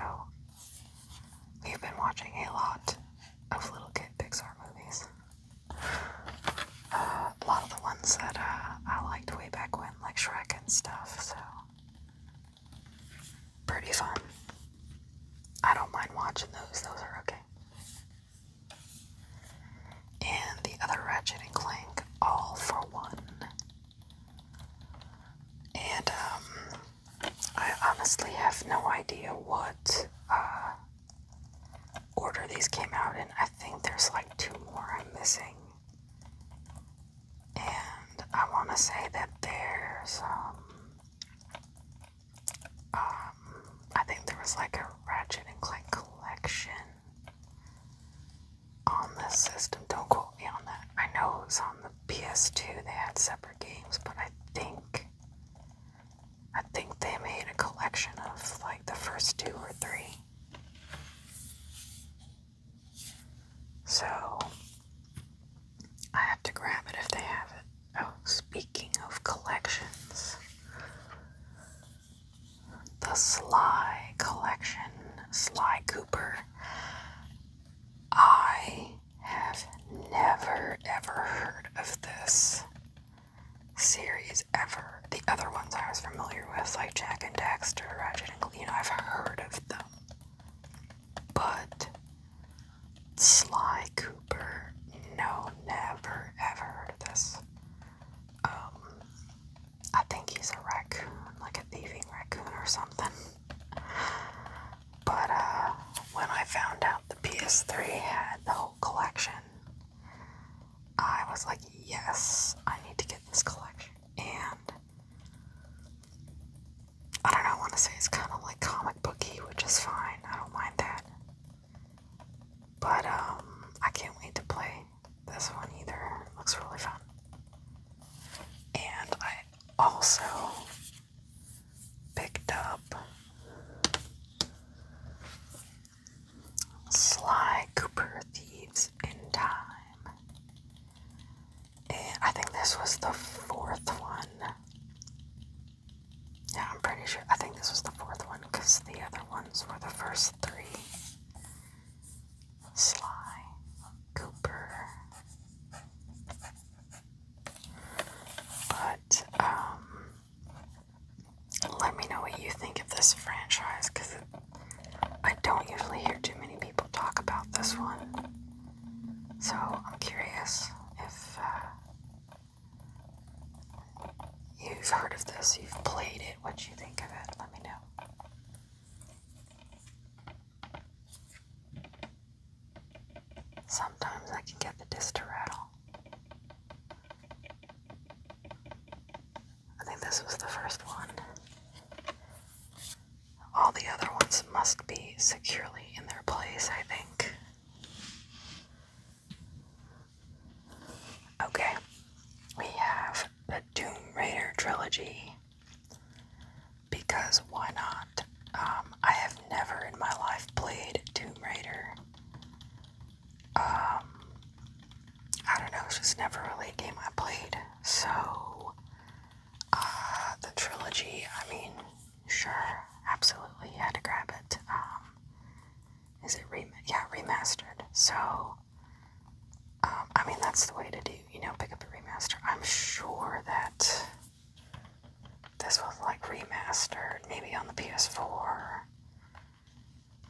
we've been watching a lot of little kid Pixar movies. A lot of the ones that I liked way back when, like Shrek and stuff, so pretty fun. I don't mind watching those. Those are okay. And the other Ratchet and Clank, All for One. And I honestly have no idea what order these came out in. I think there's like 2 more I'm missing. And I want to say that there's, I think there was like a Ratchet and Clank collection on this system. Don't quote me on that. I know it was on the PS2. They had separate games, but I think they made a collection of like the first 2 or 3. So ever. The other ones I was familiar with, like Jak and Daxter, Ratchet and Clank, I've heard of them. But Sly Cooper, no, never ever heard of this. I think he's a raccoon, like a thieving raccoon or something. But when I found out the PS3 had the whole collection, I was like, yes, I need to get this collection. And I don't know, I want to say it's kind of like comic booky, which is fine. I don't mind that. But I can't wait to play this one either. It looks really fun. And I also picked up Sly Cooper Thieves in Time. And I think this was the fourth one. Yeah, I'm pretty sure. I think this was the fourth one because the other ones were the first three. Sly Cooper. But, let me know what you think of this franchise, because I don't usually hear too many people talk about this one. So, I'm curious if you've heard of this, you've played it, what you think of it. Let me know. Sometimes I can get the disc to rattle. I think this was the first one. All the other ones must be securely in their place, I think. Okay, we have the Tomb Raider trilogy, because why not? I have never in my life played Tomb Raider. I don't know, it's just never really a game I played, so the trilogy, I mean, sure, absolutely, you had to grab it. Is it remastered? So, I mean, that's the way to do, pick up a remaster. I'm sure that this was like remastered, maybe on the PS4,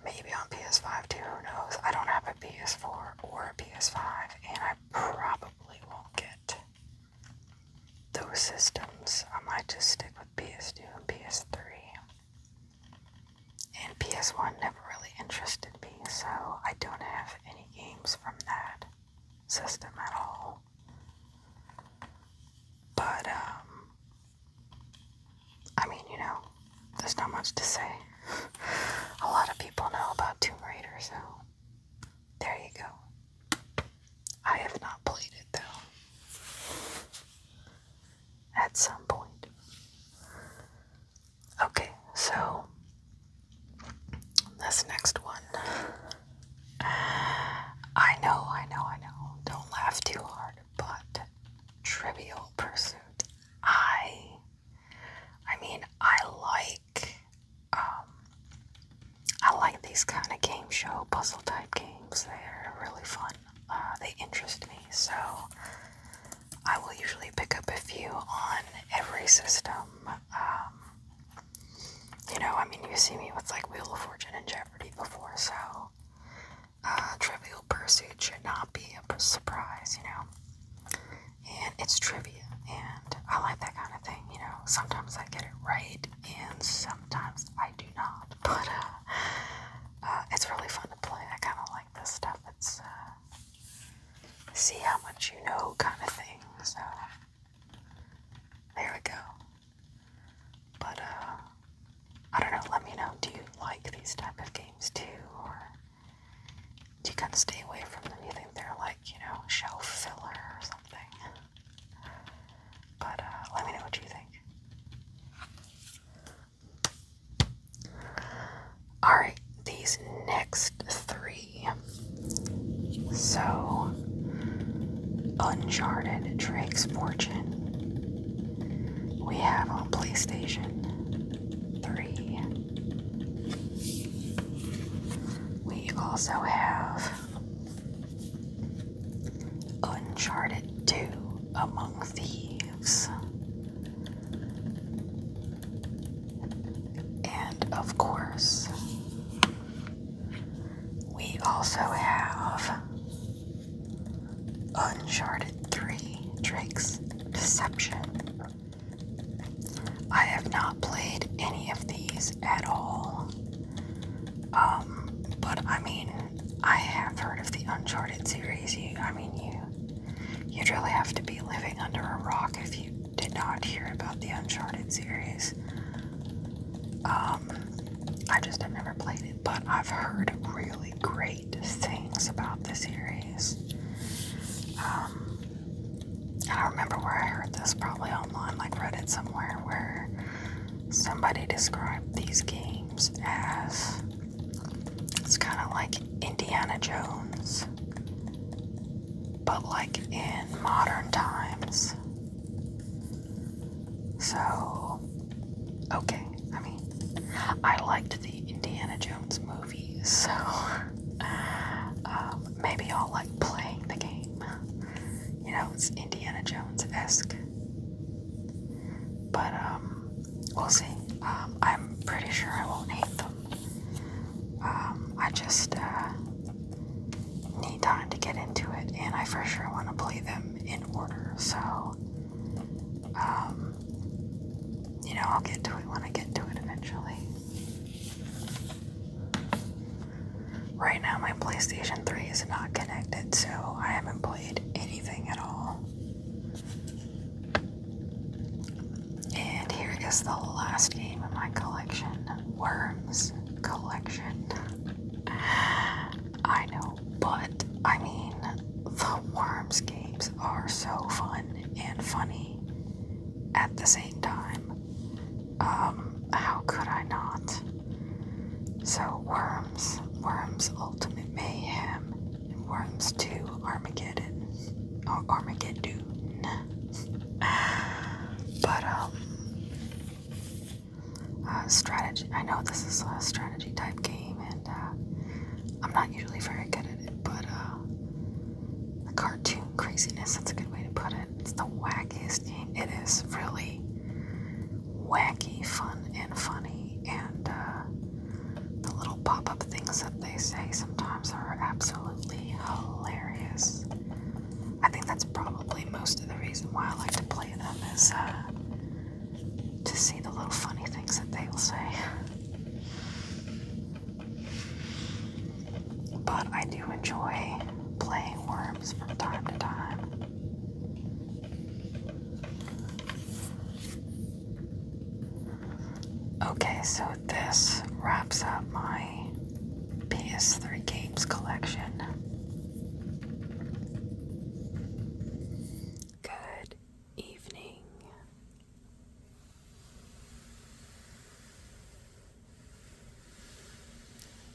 maybe on PS5 too, who knows? I don't have a PS4 or a PS5, and I probably won't get those systems. I might just stick with PS2 and PS3. And PS1 never really interested me, so I don't have any games from that system at all. But, I mean, there's not much to say. A lot of people know about Tomb Raider, so there you go. I have not played it, though. At some point. Okay, so this next one. I know. Don't laugh too hard, but Trivial Pursuit. I like these kind of game show puzzle type games. They're really fun. They interest me, so I will usually pick up a few on every system. You see me with like Wheel of Fortune and Jeopardy before, so Trivial Pursuit should not be a surprise, And it's trivia, and I like that kind of thing, Sometimes I get it right, and sometimes I do not, but it's really fun to play. I kind of like this stuff. It's see how much you know kind of thing, so there we go. But I don't know, let me know, do you like these type of games too, or do you kind of stay away from them? You think they're like, shelf filler or something? But let me know what you think. Alright, these next three. So, Uncharted Drake's Fortune. We have on PlayStation 3. We also have Uncharted 2 Among Thieves. of course, we also have Uncharted 3 Drake's Deception. I have not played any of these at all. But I mean, I have heard of the Uncharted series. You'd really have to be living under a rock if you did not hear about the Uncharted series. I just have never played it, but I've heard really great things about the series. I don't remember where I heard this, probably online, like Reddit somewhere, where somebody described these games as, it's kind of like Indiana Jones, but like in modern times. So, okay, I mean, I liked the Indiana Jones movies, so maybe I'll like playing the game. It's Indiana Jones-esque. But, we'll see. I'm pretty sure I won't hate them. I just, need time to get into it, and I for sure want to play them in order, so, I'll get to it when I get to it eventually. Right now, my PlayStation 3 is not connected, so I haven't played anything at all. And here is the last game in my collection, Worms Collection. I know, but, I mean, the Worms games are so fun and funny at the same time. How could I not? So, Worms Ultimate Mayhem, and Worms 2 Armageddon. But, strategy. I know this is a strategy type game, and, I'm not usually very good at it, but, the cartoon craziness, that's a good way to put it. It's the wackiest game. It is really wacky, fun, and funny, and, the little pop-up things that they say sometimes are absolutely hilarious. I think that's probably most of the reason why I like to play them is, to see the little funny things that they will say. But I do enjoy playing Worms from time to time. Okay, so this wraps up my PS3 Games collection. Good evening.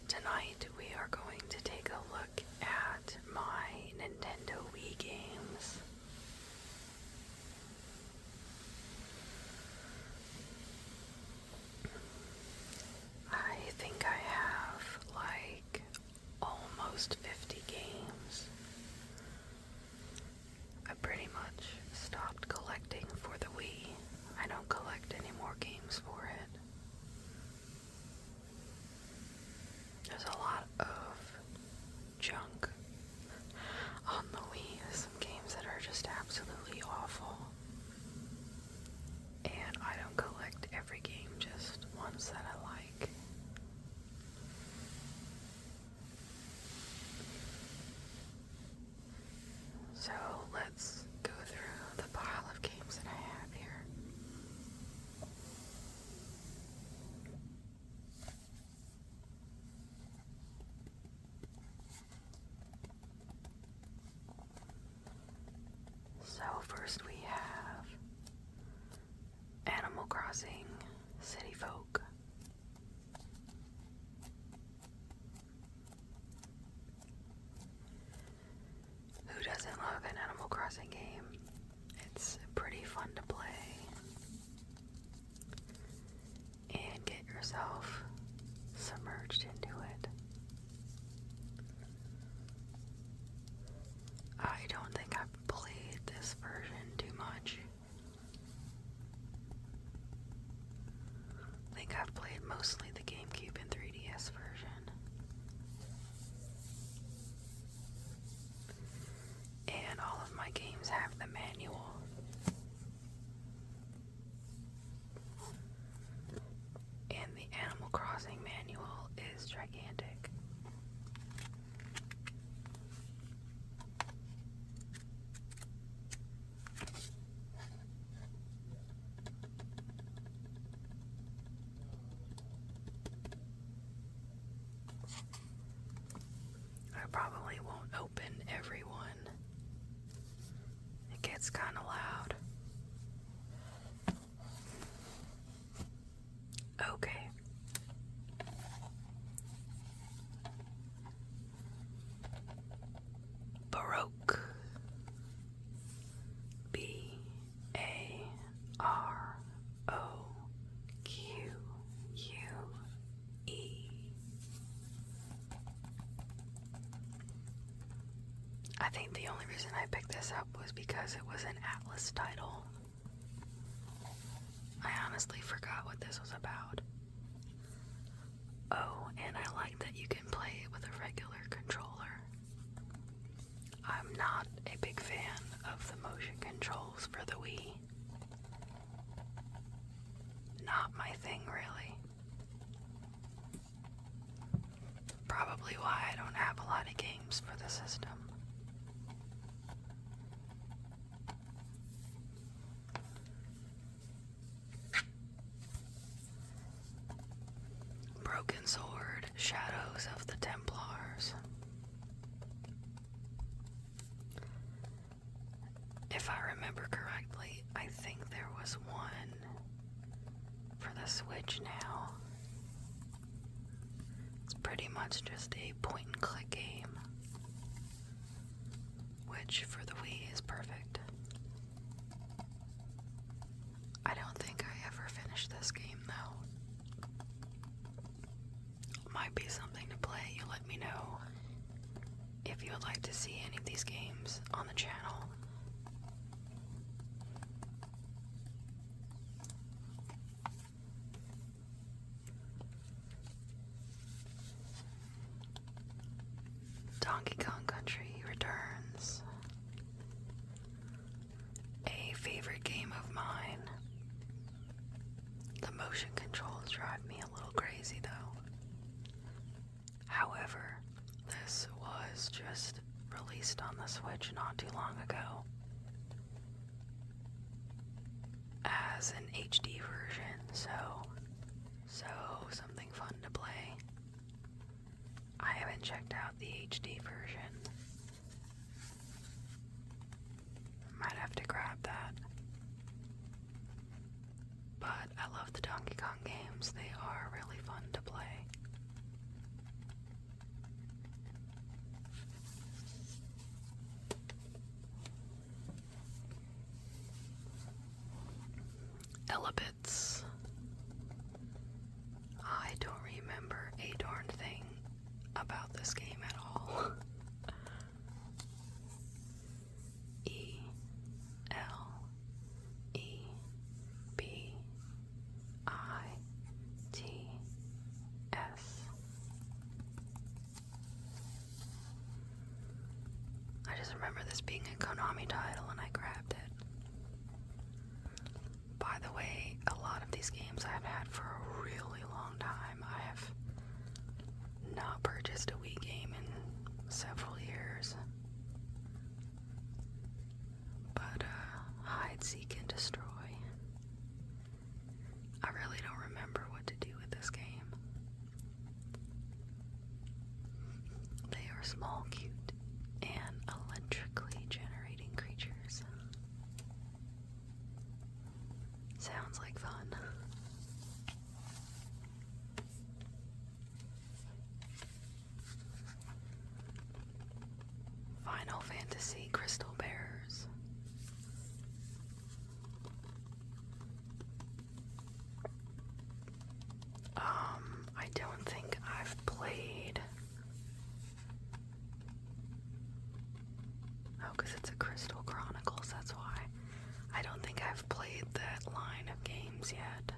Tonight we are going to take a look at my Nintendo Wii Games. I think I have like almost 50 games. I pretty much stopped collecting for the Wii. I don't collect any more games for it. There's a lot of junk on the Wii. There's some games that are just absolutely awful. And I don't collect every game, just ones that I like. So let's go through the pile of games that I have here. So first we have Animal Crossing City Folk. Who doesn't love an Animal Crossing game? It's pretty fun to play. And get yourself submerged into it. I don't think I've played this version too much. I think I've played mostly the GameCube and 3DS version. And all of my games have the manual. And the Animal Crossing manual is gigantic. I probably won't open every one. It gets kind of loud. Okay. Baroque. Baroque. I think the only reason I picked this up was because it was an Atlas title. I honestly forgot what this was about. Oh, and I like that you can play it with a regular controller. I'm not a big fan of the motion controls for the Wii. Not my thing, really. Probably why I don't have a lot of games for the system. Broken Sword, Shadows of the Templars. If I remember correctly, I think there was one for the Switch now. It's pretty much just a point and click game, which for the Wii is perfect. I don't think I ever finished this game though. Might be something to play. You let me know if you would like to see any of these games on the channel. Donkey Kong Country Returns. A favorite game of mine. The motion controls drive me a little crazy though. However, this was just released on the Switch not too long ago as an HD version, so something fun to play. I haven't checked out the HD version. Might have to grab that. But I love the Donkey Kong games. They are really fun to play. Elebits. I don't remember a darn thing about this game at all. Elebits. I just remember this being a Konami title and I grabbed it. By the way, a lot of these games I've had for a really long time. I have not purchased a Wii game in several years. But, Hide, Seek, and Destroy. I really don't remember what to do with this game. They are small, cute, and electrically generating creatures. Sounds like fun. Final Fantasy Crystal Bearers. I don't think I've played. Oh, because it's a Crystal Chronicles, that's why. I don't think I've played that line of games yet.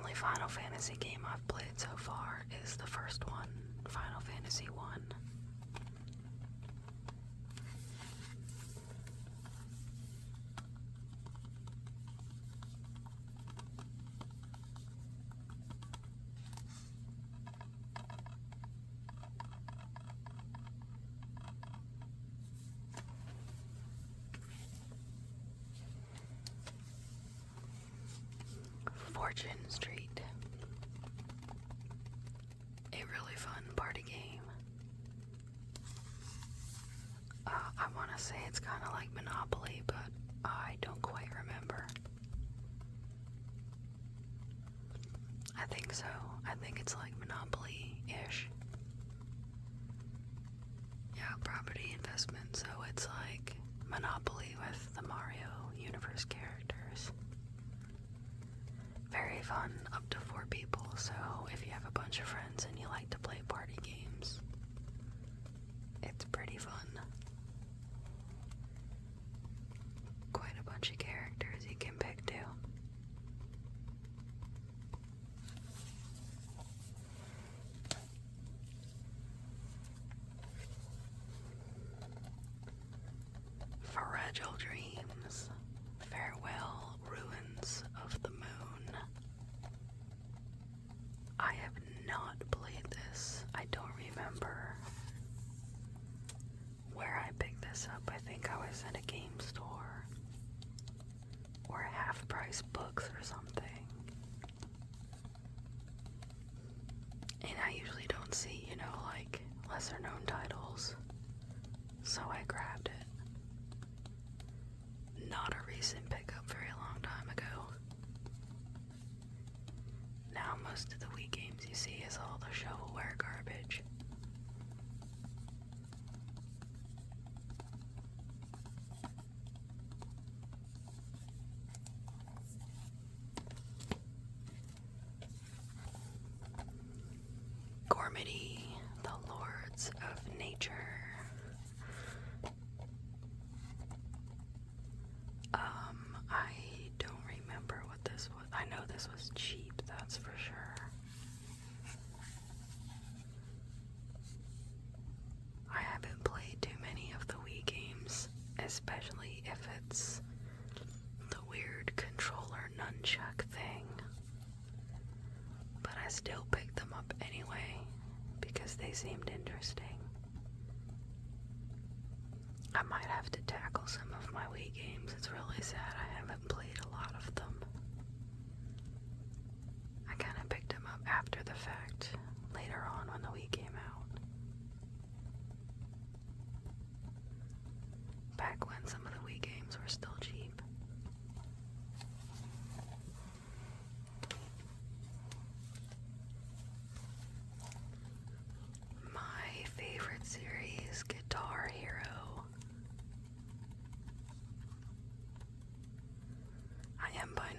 only Final Fantasy game I've played so far is the first one, Final Fantasy 1. Fortune Street. A really fun party game. I want to say it's kind of like Monopoly, but I don't quite remember. I think so. I think it's like Monopoly-ish. Yeah, property investment, so it's like Monopoly with the Mario universe characters. Very fun, up to 4 people, so if you have a bunch of friends and you like to play party games, it's pretty fun. Quite a bunch of characters you can pick too. Fragile Dreams. Farewell, Ruins of the Moon. I have not played this. I don't remember where I picked this up. I think I was at a game store or half-price books or something. And I usually don't see, like lesser-known titles, so I grabbed it. Not a recent pickup, very long time ago. Now most of the Wii games you see is all the shovelware garbage. Gormity, the Lords of Nature. I don't remember what this was. I know this was cheap, that's for sure. I haven't played too many of the Wii games, especially if it's the weird controller nunchuck thing. But I still picked them up anyway, because they seemed interesting. I might have to tackle some of my Wii games. It's really sad I haven't played a lot of them. I kind of picked them up after the fact, later on when the Wii came out. Back when some of the Wii games were still cheap. My favorite series, Guitar Hero. I am by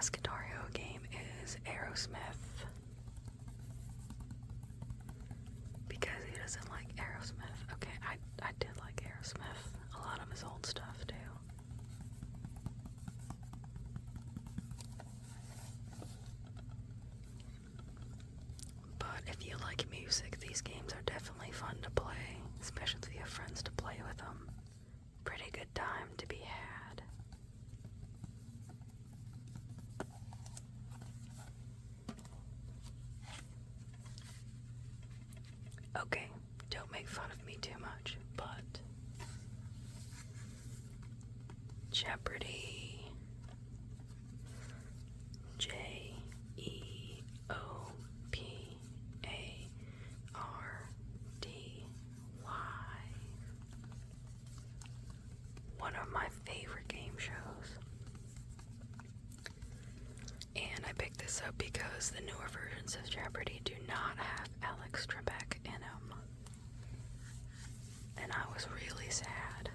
last Guitar Hero game is Aerosmith. Because he doesn't like Aerosmith. Okay, I did like Aerosmith. A lot of his old stuff, too. But if you like music, these games are definitely fun to play, especially if you have friends to play with them. Pretty good time to be had. Okay, don't make fun of me too much, but Jeopardy. Jeopardy. One of my favorite game shows. And I picked this up because the newer versions of Jeopardy do not have Alex Trebek in them. And I was really sad.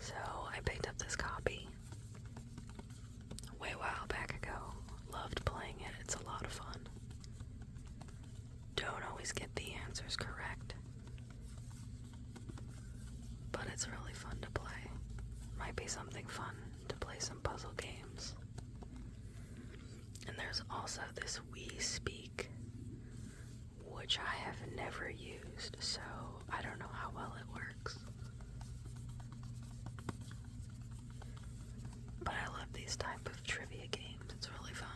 So I picked up this copy way a while back ago. Loved playing it. It's a lot of fun. Don't always get the answers correct, but it's really fun to play. Might be something fun to play some puzzle games. And there's also this Wii Speak, which I have never used, so I don't know how well it works. But I love these type of trivia games. It's really fun.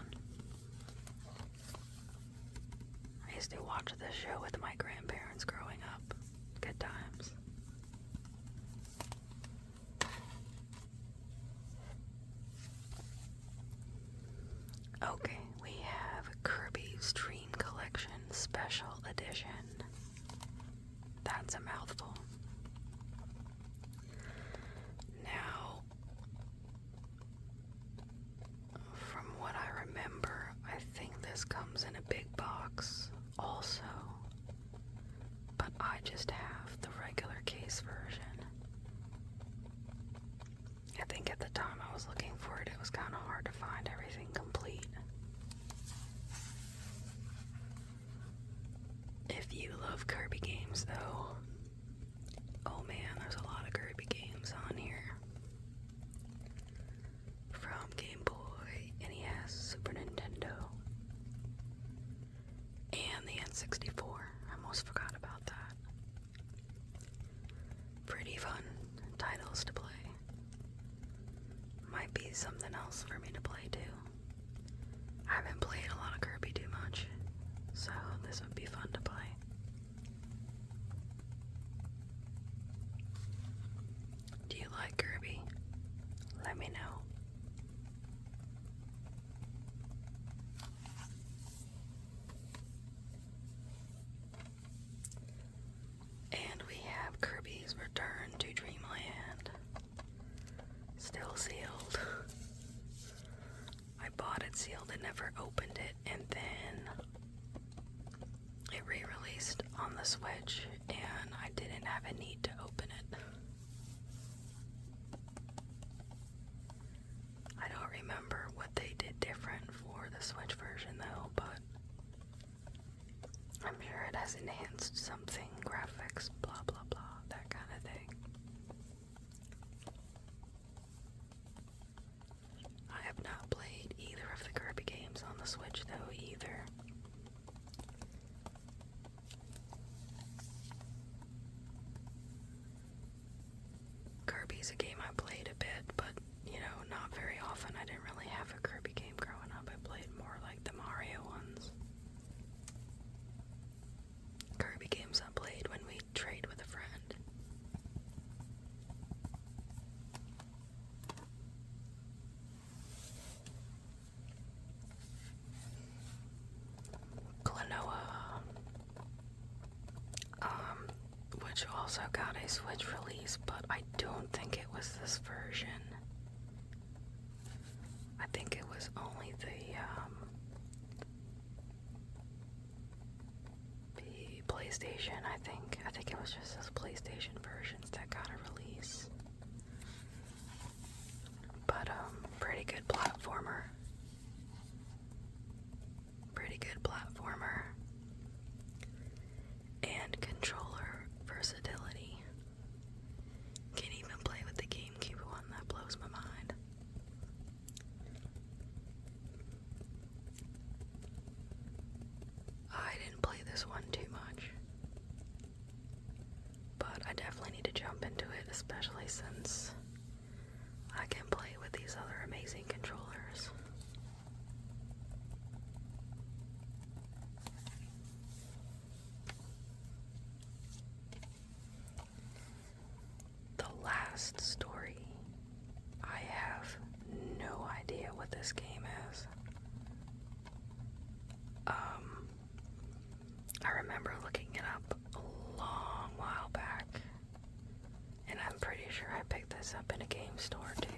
I used to watch this show with my grandparents growing up. Good times. Okay, we have Kirby's Dream Collection Special Edition. That's a mouthful. Now, from what I remember, I think this comes in a big box also, but I just have the regular case version. I think at the time I was looking for it, it was kind of hard to find everything complete. If you love Kirby games though, oh man, there's a lot of Kirby games on here. From Game Boy, NES, Super Nintendo, and the N64. I almost forgot about that. Pretty fun titles to play. Might be something else for me to play too. I haven't played a lot of Kirby too much, so this would be fun to play. Do you like Kirby? Let me know. And we have Kirby's Return to Dreamland. Still sealed. I bought it sealed and never opened it, and then it re-released on the Switch, and I didn't have a need to open it. I don't remember what they did different for the Switch version though, but I'm sure it has enhanced something, graphics, blah blah blah, that kind of thing. I have not played either of the Kirby games on the Switch though either. Kirby's a game I played a bit, but you know, not very often. I didn't really have a Kirby game growing up. I played more like the Mario ones. Kirby games I played when we trade with a friend. Klonoa, which also got a Switch release, but I don't think it was this version. I think it was only the PlayStation, I think it was just those PlayStation versions that got a release. But pretty good platform. good platformer. And controller versatility. Can even play with the GameCube one, that blows my mind. I didn't play this one too much, but I definitely need to jump into it, especially since I can play with these other amazing controllers. The last story, I have no idea what this game is. I remember looking it up a long while back, and I'm pretty sure I picked this up in a game store too.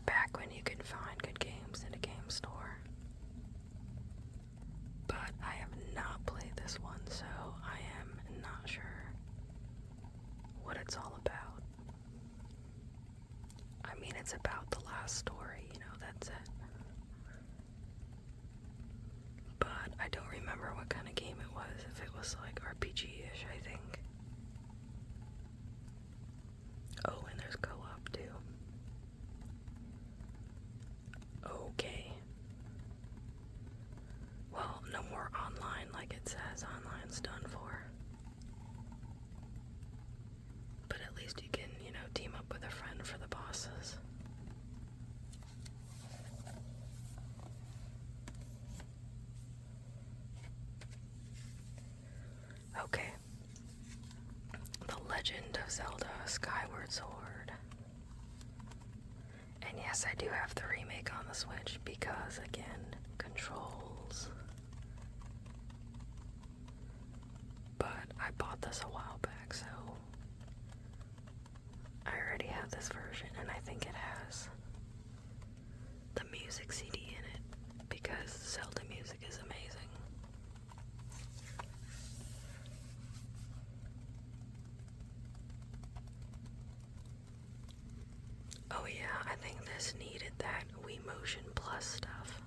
Back when you could find good games in a game store. But I have not played this one, so I am not sure what it's all about. I mean, it's about the last story, that's it. But I don't remember what kind of game it was, if it was like RPG-ish, I think. Oh, and there's co-op too. Okay. Well, no more online like it says. Online's done for. But at least you can, team up with a friend for the bosses. Okay. The Legend of Zelda Skyward Sword. And yes, I do have the remake on the Switch because, again, controls. But I bought this a while back, so I already have this version, and I think it has the music CD in it because Zelda music is amazing. Oh yeah, I think this needed that Wii Motion Plus stuff.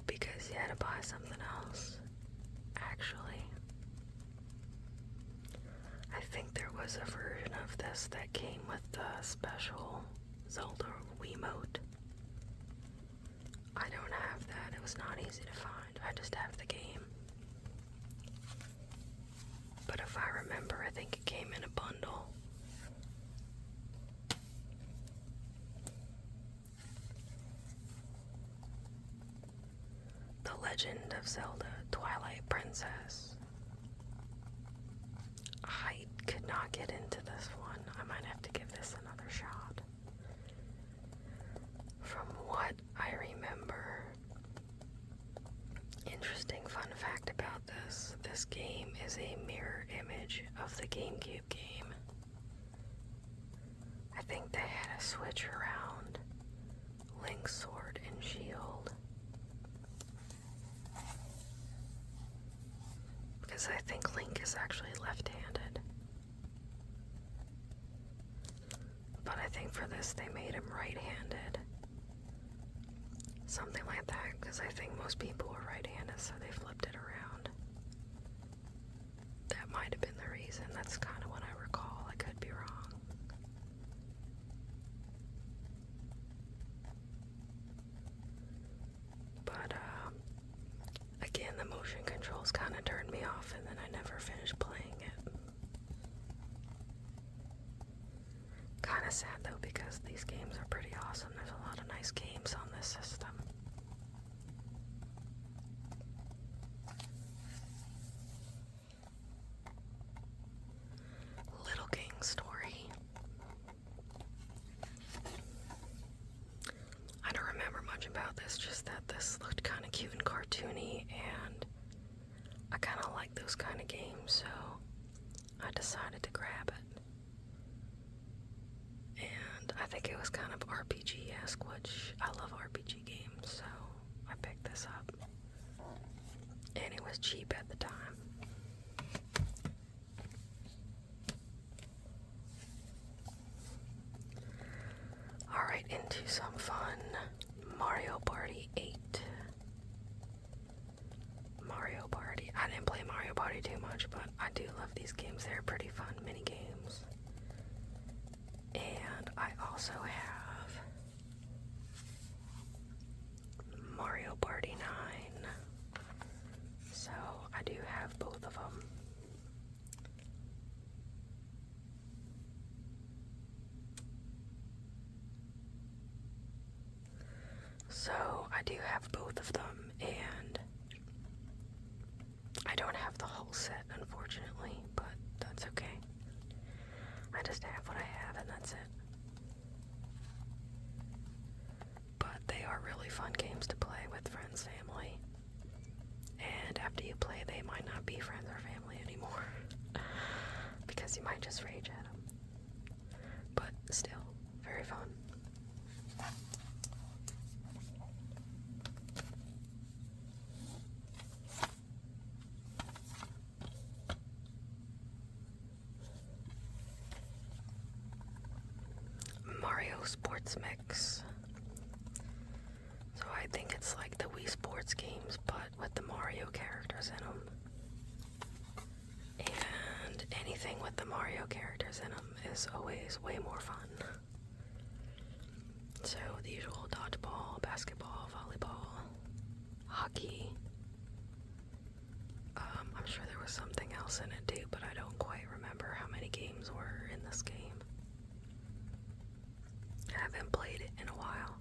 Because you had to buy something else. Actually, I think there was a version of this that came with the special Zelda Wiimote. I don't have that. It was not easy to find. I just have the game. But if I remember, I think it came in a bundle. The Legend of Zelda Twilight Princess. I could not get into this one. I might have to give this another shot. From what I remember, interesting fun fact about this game is a mirror image of the GameCube game. I think they had to switch around Link's sword and shield. Because I think Link is actually left-handed. But I think for this they made him right-handed. Something like that, because I think most people were right-handed, so they flipped it around. That might have been the reason. That's kind of what I recall. I could be wrong. But, again, the motion controls kind of turned me off, and then I never finished playing it. Kind of sad, though, because these games are pretty awesome. There's a lot of nice games on this system. Little King story. I don't remember much about this, just that this looked kind of cute and cartoony, and I kind of like those kind of games, so I decided to grab it. And I think it was kind of RPG-esque, which I love RPG games, so I picked this up. And it was cheap at the time. Alright, into some fun Mario you too much, but I do love these games. They're pretty fun mini games. And I also have Mario Party 9. So I do have both of them. So I do have both of them, and I don't have the whole set, unfortunately, but that's okay. I just have what I have, and that's it. But they are really fun games to play with friends, family. And after you play, they might not be friends or family anymore. Because you might just rage at them. But still, very fun. Mario Sports Mix. So I think it's like the Wii Sports games, but with the Mario characters in them. And anything with the Mario characters in them is always way more fun. So the usual dodgeball, basketball, volleyball, hockey. I'm sure there was something else in it too, but I don't quite remember how many games were in this game. I haven't played it in a while.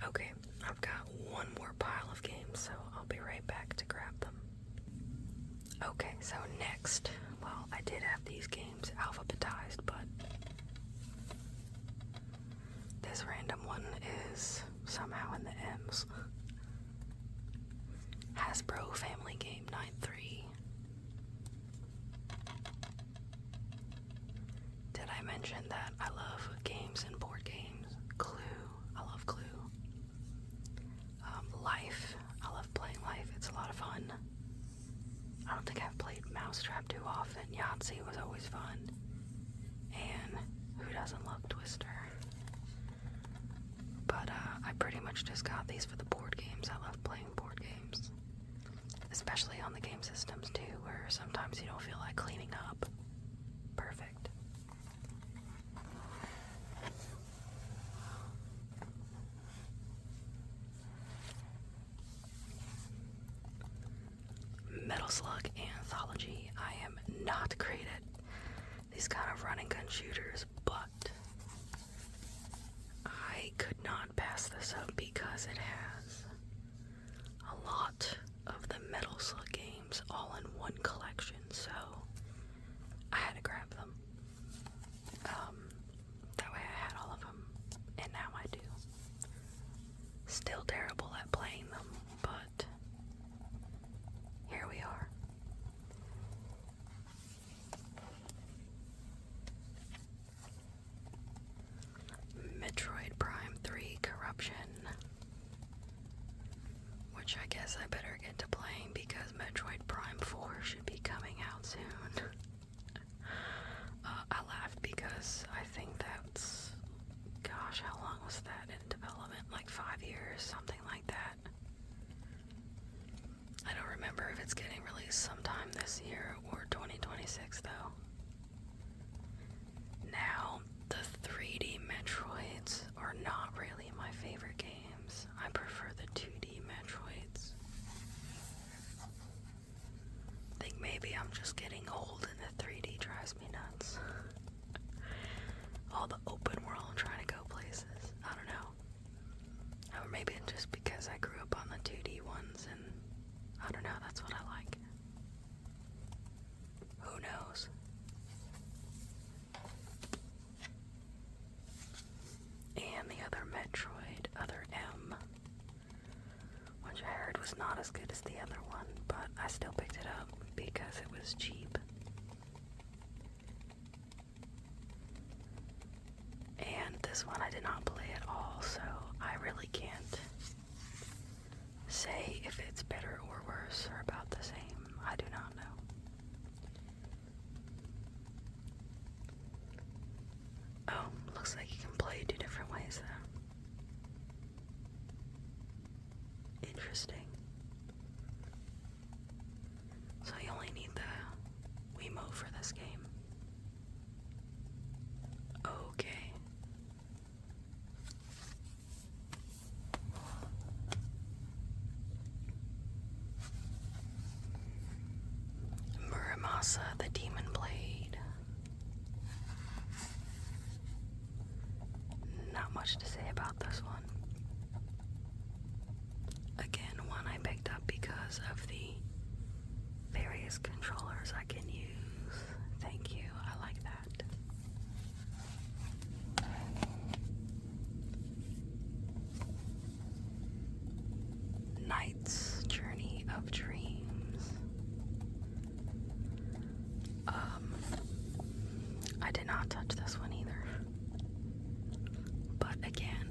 Okay, I've got one more pile of games, so I'll be right back to grab them. Okay, so next, well, I did have these games alphabetized, but this random one is somehow in the M's. Hasbro Family Game 9-3. Did I mention that I love games and board games? Clue, I love Clue. Life, I love playing Life, it's a lot of fun. I don't think I've played Mousetrap too often. Yahtzee was always fun. And who doesn't love Twister? But I pretty much just got these for the board games. I love playing board games. Especially on the game systems too, where sometimes you don't feel like cleaning up. Perfect. Metal Slug Anthology. I am not great at these kind of run and gun shooters, but I could not pass this up because it has a lot of the Metal Slug games all in one collection, so I had to grab them. That way I had all of them, and now I do. Still terrible at playing them, but here we are. Metroid Prime 3 Corruption, which I guess I better get to playing because Metroid Prime 4 should be coming out soon. I laughed because I think that's, gosh, how long was that in development? Like 5 years, something like that. I don't remember if it's getting released sometime this year or 2026 though. Now, the 3D Metroids are not really my favorite games. I prefer the 2D Metroids. I think maybe I'm just getting old and the 3D drives me nuts. All the open world trying to go places. I don't know. Or maybe it's just because I grew up on the 2D ones and I don't know, that's what I like. Who knows? And the other Metroid, other M, which I heard was not as good as the other one, but I still picked it up because it was cheap. And this one I did not play at all, so I really can't say if it's better or worse or about the same. I do not know. Oh, looks like you can play 2 different ways though. Interesting. interesting. So you only need the Wiimote for this game. Okay. Muramasa, the Demon Blade. Not much to say about this one. Again, one I picked up because of the various controllers I can use. Thank you, I like that. Knight's Journey of Dreams. I did not touch this one either. But again,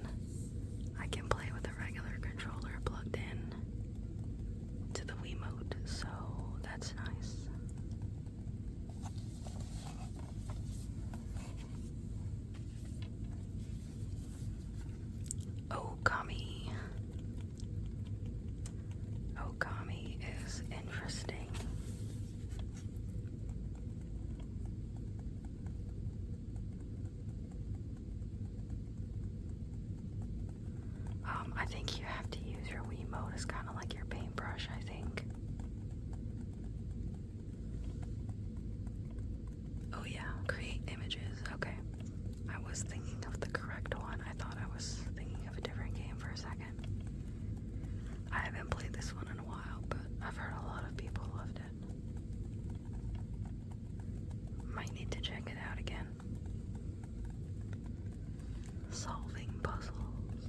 I can play with a regular controller plugged in to the Wiimote, so that's nice. Okami. Okami is interesting. I think you have to use your Wiimote as kind of like your paintbrush, I think. Oh yeah, create images. Okay. I was thinking of the correct one. I thought I was thinking of a different game for a second. I haven't played this one in a while, but I've heard a lot of people loved it. Might need to check it out again. Solving puzzles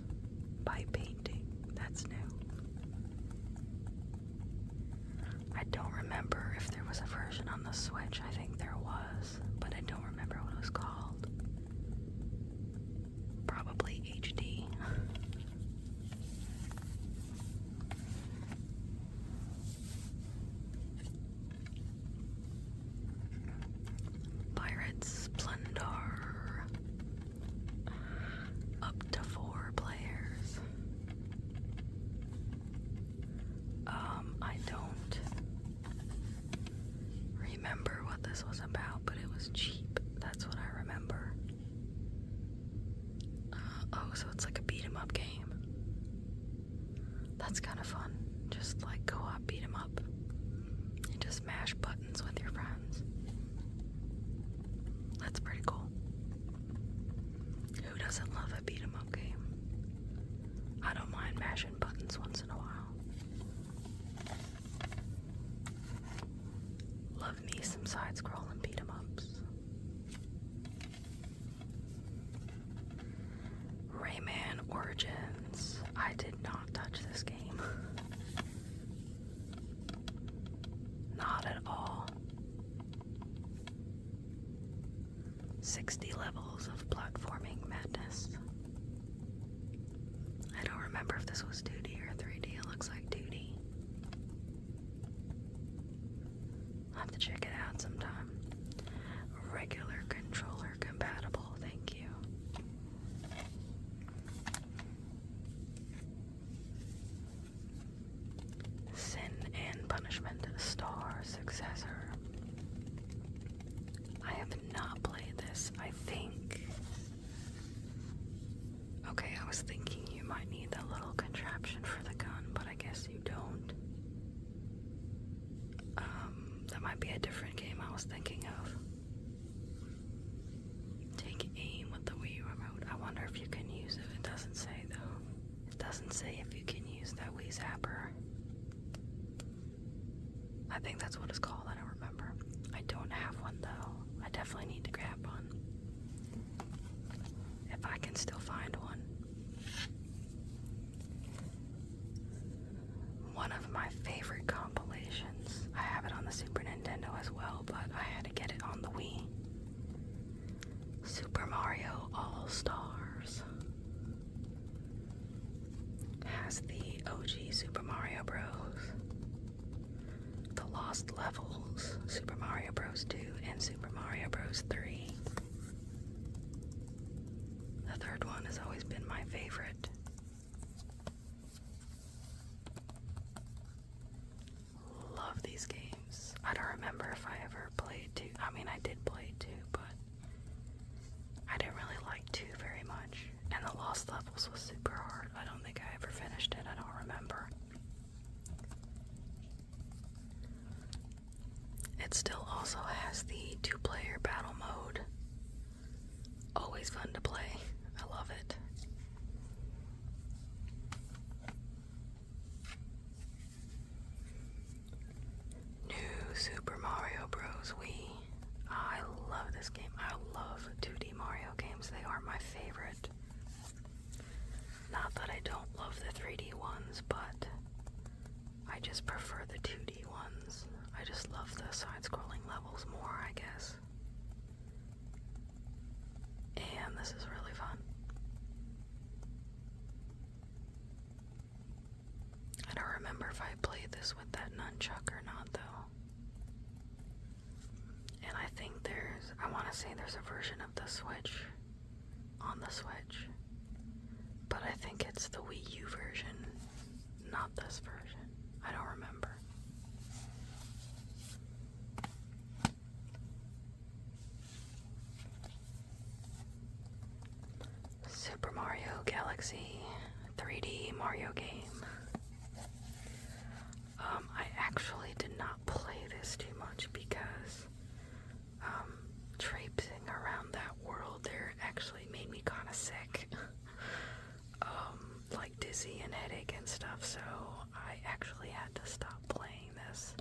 by painting. That's new. I don't remember if there was a version on the Switch. I think there was, but I don't remember what it was called. Probably HD. Pirates Plunder. Up to 4 players. I don't remember what this was about, but it was cheap. That's what I remember. Oh, so it's like a beat 'em up game. That's kind of fun. Just like co-op beat 'em up. You just mash buttons with your friends. That's pretty cool. Who doesn't love a beat 'em up game? I don't mind mashing buttons once in a while. Love me some side-scrolling beat 'em ups. Rayman Origins. I did not touch this game. Not at all. 60 levels of platforming madness. I don't remember if this was 2D or 3D. It looks like 2D. I'll have to check it out sometime. Regular controller compatible, thank you. Sin and Punishment Star Successor. I have not played this, I think. Okay, I was thinking you might need that little contraption for the gun, but I guess you don't. That might be a different game I was thinking of. Take aim with the Wii remote. I wonder if you can use it. It doesn't say though. It doesn't say if you can use that Wii Zapper. I think that's what it's called, I don't remember. I don't have one though. I definitely need to grab one. If I can still find one. One of my favorite compilations. I have it on the Super Nintendo as well, but I had to get it on the Wii. Super Mario All-Stars. Has the OG Super Mario Bros. The Lost Levels, Super Mario Bros. 2, and Super Mario Bros. 3. The third one has always been my favorite. Lost Levels was super hard. I don't think I ever finished it. I don't remember. It still also has the 2-player battle mode. Always fun to play. I love it. New Super Mario Bros. Wii. I love this game. I love 2D Mario games. They are my favorite. Not that I don't love the 3D ones, but I just prefer the 2D ones. I just love the side-scrolling levels more, I guess. And this is really fun. I don't remember if I played this with that nunchuck or not, though. And I think I want to say there's a version of the Switch on the Switch. But I think it's the Wii U version, not this version. I don't remember. Super Mario Galaxy 3D Mario game. I actually did not play this too much because traipsing around that world there actually made me kind of sick. Like dizzy and headache and stuff, so I actually had to stop playing this,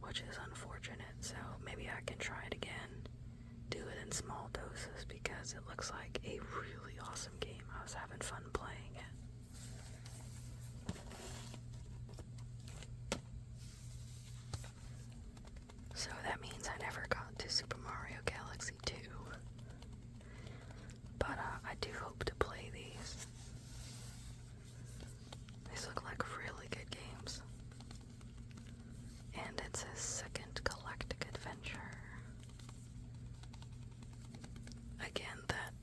which is unfortunate. So maybe I can try it again, do it in small doses, because it looks like a really awesome game. I was having fun playing it. So that means I never got to Super Mario Galaxy 2. But I do hope to play these. These look like really good games. And it says Second Galactic Adventure. Again, that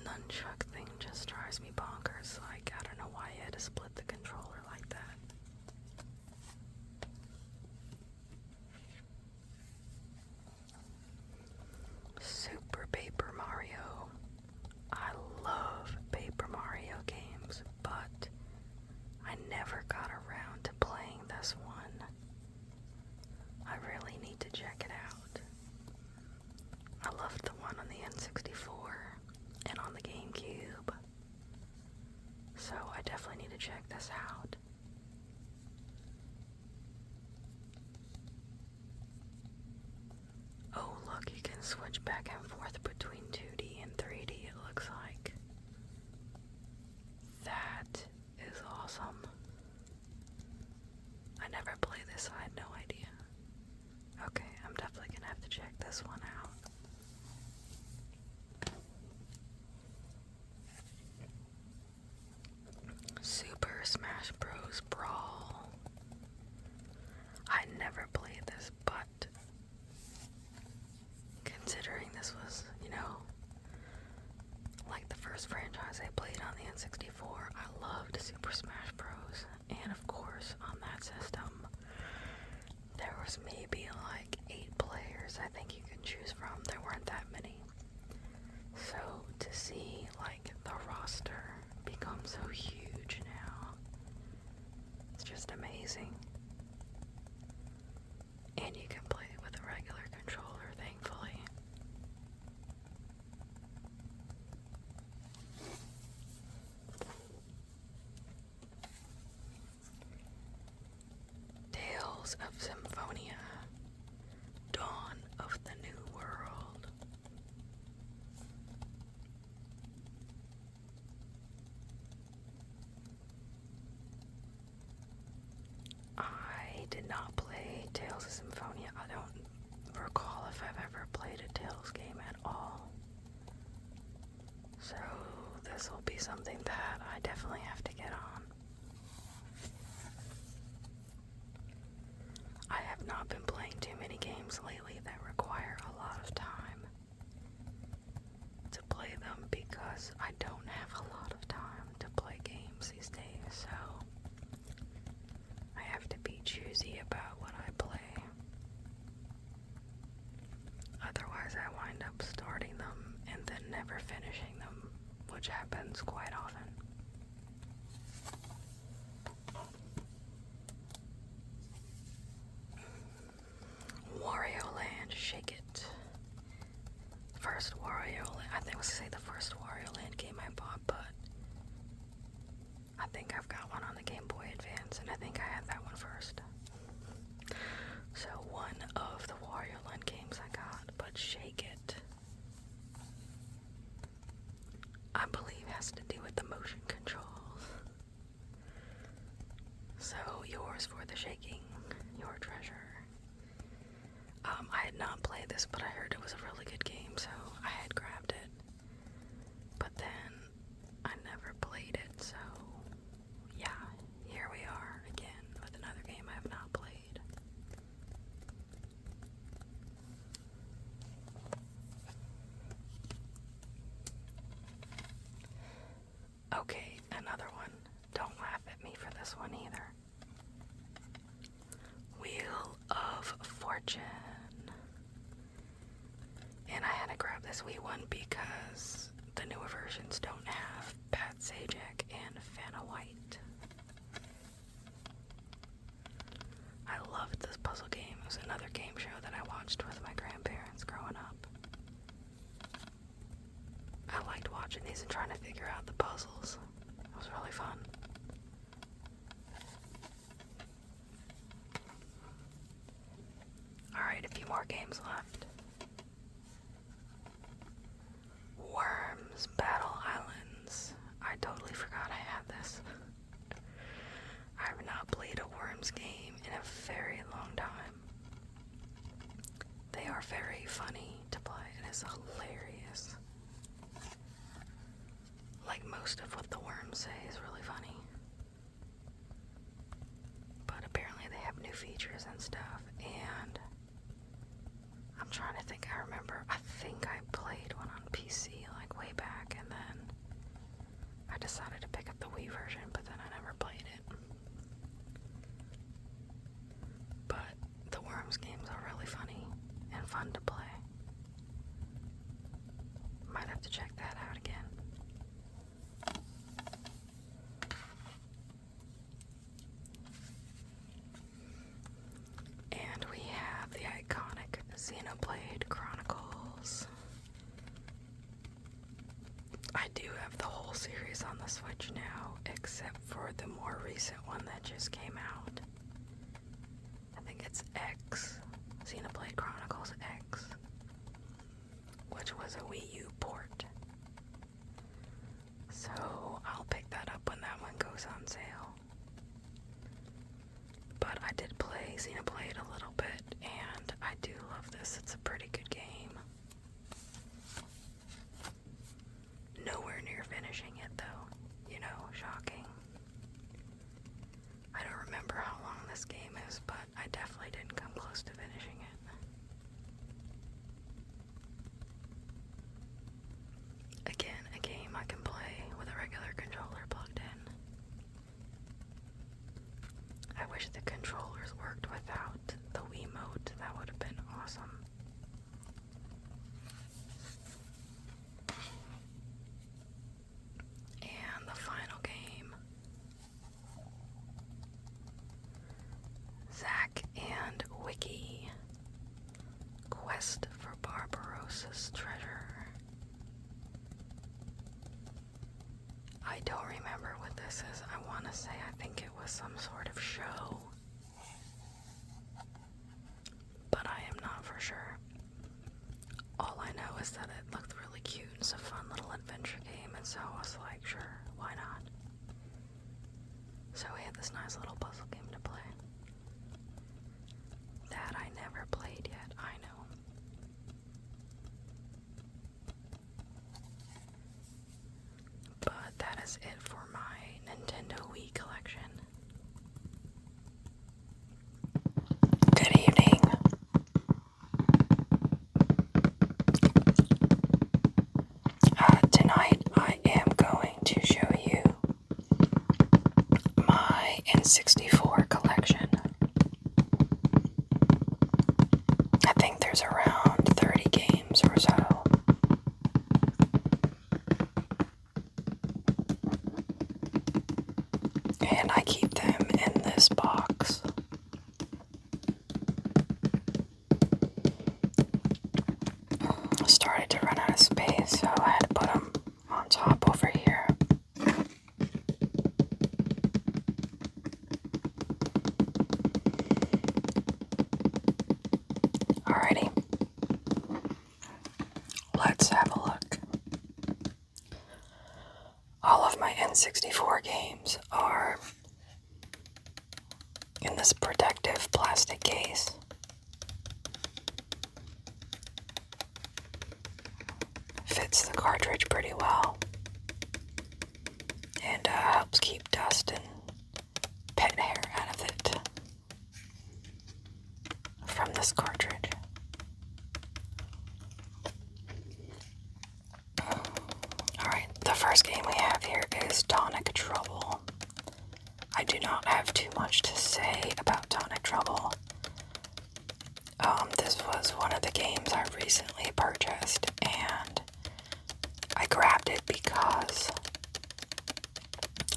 nunchuck thing just drives me bonkers. Like, I don't know why you had to split the controller like that. Super Paper Mario. I love Paper Mario games, but I never got around to playing this one. I really need to check it out. I loved the one on the N64 and on the GameCube, so I definitely need to check this out. Oh look, you can switch back and forth between 2D and 3D, it looks like. That is awesome. I never played this, I had no idea. Okay, I'm definitely gonna have to check this one out. Super Smash Bros. Brawl. I never played this, but considering this was, like the first franchise I played on the N64, I loved Super Smash Bros. And of course, on that system, there was maybe like 8 players I think you can choose from. There weren't that many. So to see like the roster become so huge now, it's just amazing. And you can play it with a regular controller, thankfully. Tales of Symphonia. Dawn of the New World. I did not play Tales of Symphonia. I don't recall if I've ever played a Tales game at all. So this will be something that I definitely have to get on. I have not been playing too many games lately that require a lot of time to play them because I don't have a lot of time to play games these days, so I have to be choosy about what I play. Otherwise I wind up starting them and then never finishing them which happens quite often. Wario Land, Shake It. First Wario Land, I think I was gonna say the first Wario Land game I bought, but I think I've got one on the Game Boy Advance, and I think I had that one first. So one of the Wario Land games I got, but Shake It, I believe has to do with the motion controls. So yours for the shaking, your treasure. I had not played this, but I heard it was a really good game, so I had grabbed it. But then I never played it, so yeah, here we are again with another game I have not played. Okay, another one. Don't laugh at me for this one either. Wheel of Fortune. And I had to grab this Wii one because the newer versions don't have Pat Sajak and Vanna White. I loved this puzzle game. It was another game show that I watched with my grandparents growing up. I liked watching these and trying to figure out the puzzles. It was really fun. Alright, a few more games left. Worms Battle Islands. I totally forgot I had this. I have not played a Worms game in a very long time. They are very funny to play. It is hilarious. Like most of what the Worms say is really funny. But apparently they have new features and stuff, and I'm trying to think. I think I played one on PC like way back, and then I decided to pick up the Wii version, but then I never played it. But the Worms games are really funny and fun to play. Might have to check that out again. And we have the iconic Xenoblade Chronicles. I do have the whole series on the Switch now, except for the more recent one that just came out. I think it's X, Xenoblade Chronicles X, which was a Wii U port. So I'll pick that up when that one goes on sale. But I did play Xenoblade a little bit, and I do love this. It's a pretty good game. Nowhere near finishing it though, you know, shocking. I don't remember how long this game is, but I definitely didn't come close to finishing it. Again, a game I can play with a regular controller plugged in. I wish the controllers worked without the Wiimote. That would have been awesome. And the final game. Zack and Wiki. Quest for Barbarossa's Treasure. I don't remember what this is. I want to say I think it was some sort of show. But I am not for sure. All I know is that it looked really cute. It's a fun little adventure game, and so I was like, sure, why not? So we had this nice little puzzle game to play. That I never played yet, I know. But that is it for my Nintendo Wii collection. Good evening. Tonight I am going to show you my N64 collection. I think there's around 30 games or so. of my N64 games are in this protective plastic case. Fits the cartridge pretty well and helps keep dust and pet hair out of it from this cartridge. Alright, the first game we have here is Tonic Trouble. I do not have too much to say about Tonic Trouble. This was one of the games I recently purchased, and I grabbed it because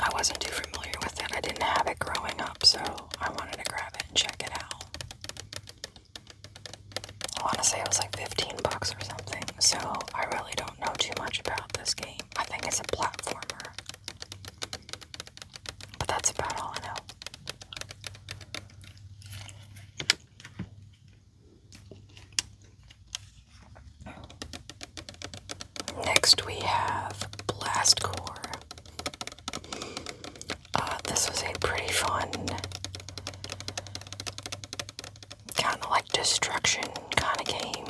I wasn't too familiar with it. I didn't have it growing up, so I wanted to grab it and check it out. I want to say it was like 15 bucks or something, so I really don't know too much about this game. I think it's a platformer, but that's about all I know. Next we have Blast Core. This was a pretty fun, kind of like destruction kind of game.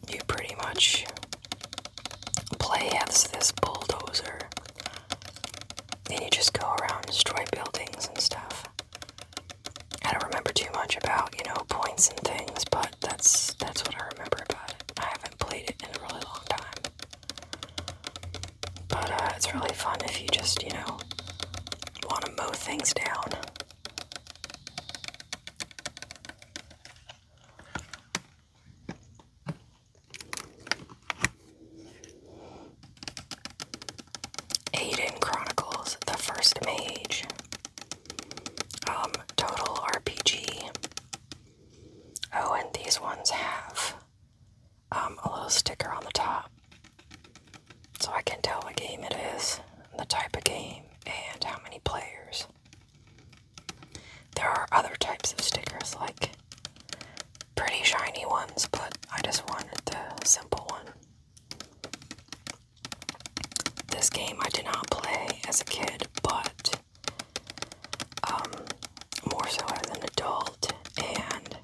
You pretty much play as this bulldozer, and you just go around and destroy buildings and stuff. I don't remember too much about, points and things, but that's what I remember about it. I haven't played it in a really long time. But it's really fun if you just, want to mow things down. Chronicles, the First Mage. Total RPG. Oh, and these ones have a little sticker on the top, so I can tell what game it is, the type of game, and how many players. There are other types of stickers, like pretty shiny ones, but I just wanted the simple one. This game I did not play as a kid, but more so as an adult, and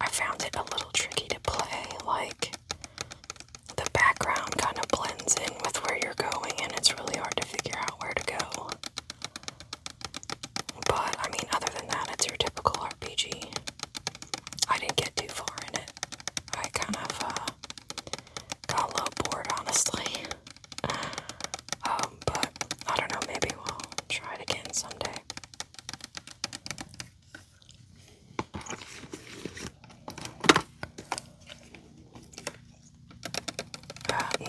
I found it a little tricky to play. Like, the background kind of blends in with where you're going, and it's really hard to figure out where to go. But, I mean, other than that, it's your typical RPG. I didn't get too far in it. I kind of got a little bored, honestly. But I don't know, maybe we'll try it again someday.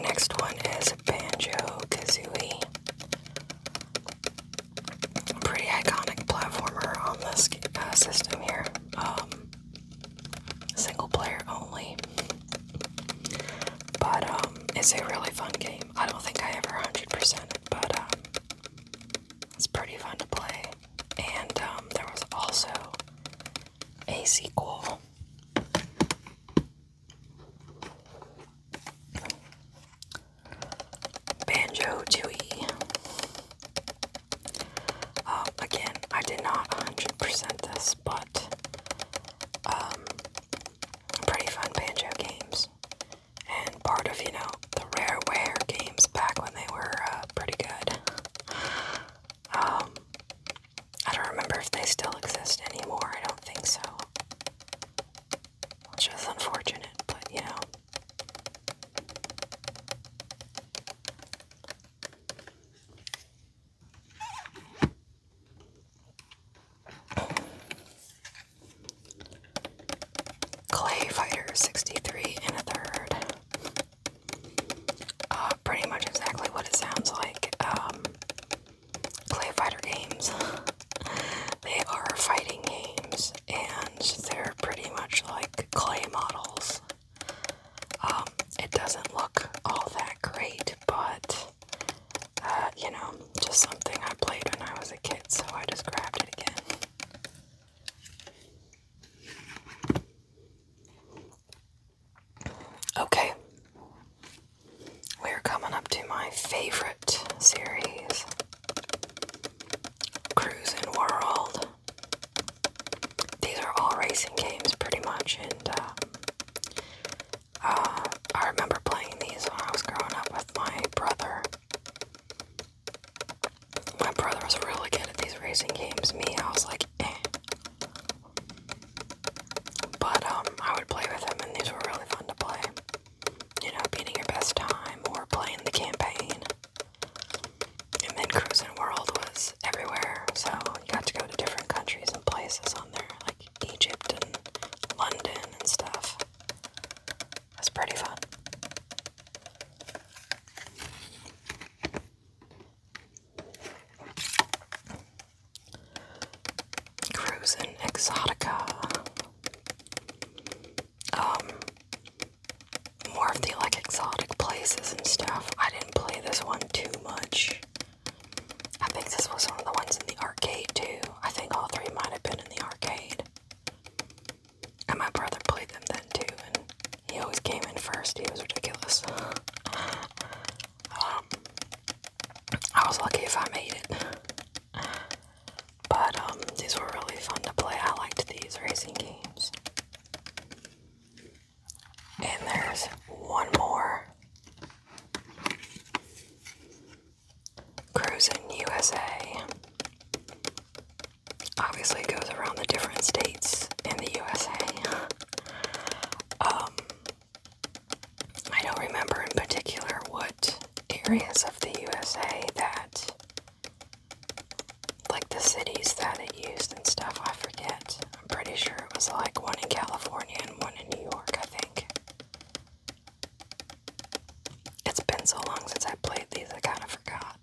Next one is Banjo-Kazooie. Pretty iconic platformer on this system here. Single player only. But it's a really fun game. I don't think I ever 100% it, but it's pretty fun to play. And there was also a sequel. Banjo-Tooie. Again, I did not 100% this, but pretty fun banjo games. And part of, the Rareware games back when they were pretty good. I don't remember if they still exist anymore. I don't think so. favorite series, Cruising World. These are all racing games pretty much, and I remember playing these when I was growing up with my brother. My brother was really good at these racing games. Me, I was like, eh. But I would play with him, and these were really fun to play. You know, beating your best time or playing the campaign. And then Cruising World was everywhere, so you got to go to different countries and places on there, like Egypt and London and stuff. It was pretty fun. Cruising Exotica. More of the like exotic places and stuff. I didn't play this one too much. I think this was one of the ones in the arcade too. I think all three might have been in the arcade. And my brother played them then too, and he always came in first. He was ridiculous. I was lucky if I made it. But these were really fun to play. I liked these racing games. And there's one more. Cruising USA. Obviously it goes around the different states in the USA. I don't remember in particular what areas of the USA that, like the cities that it used and stuff, I forget. I'm pretty sure it was like one in California and one in New York, I think. It's been so long since I played these, I kind of forgot.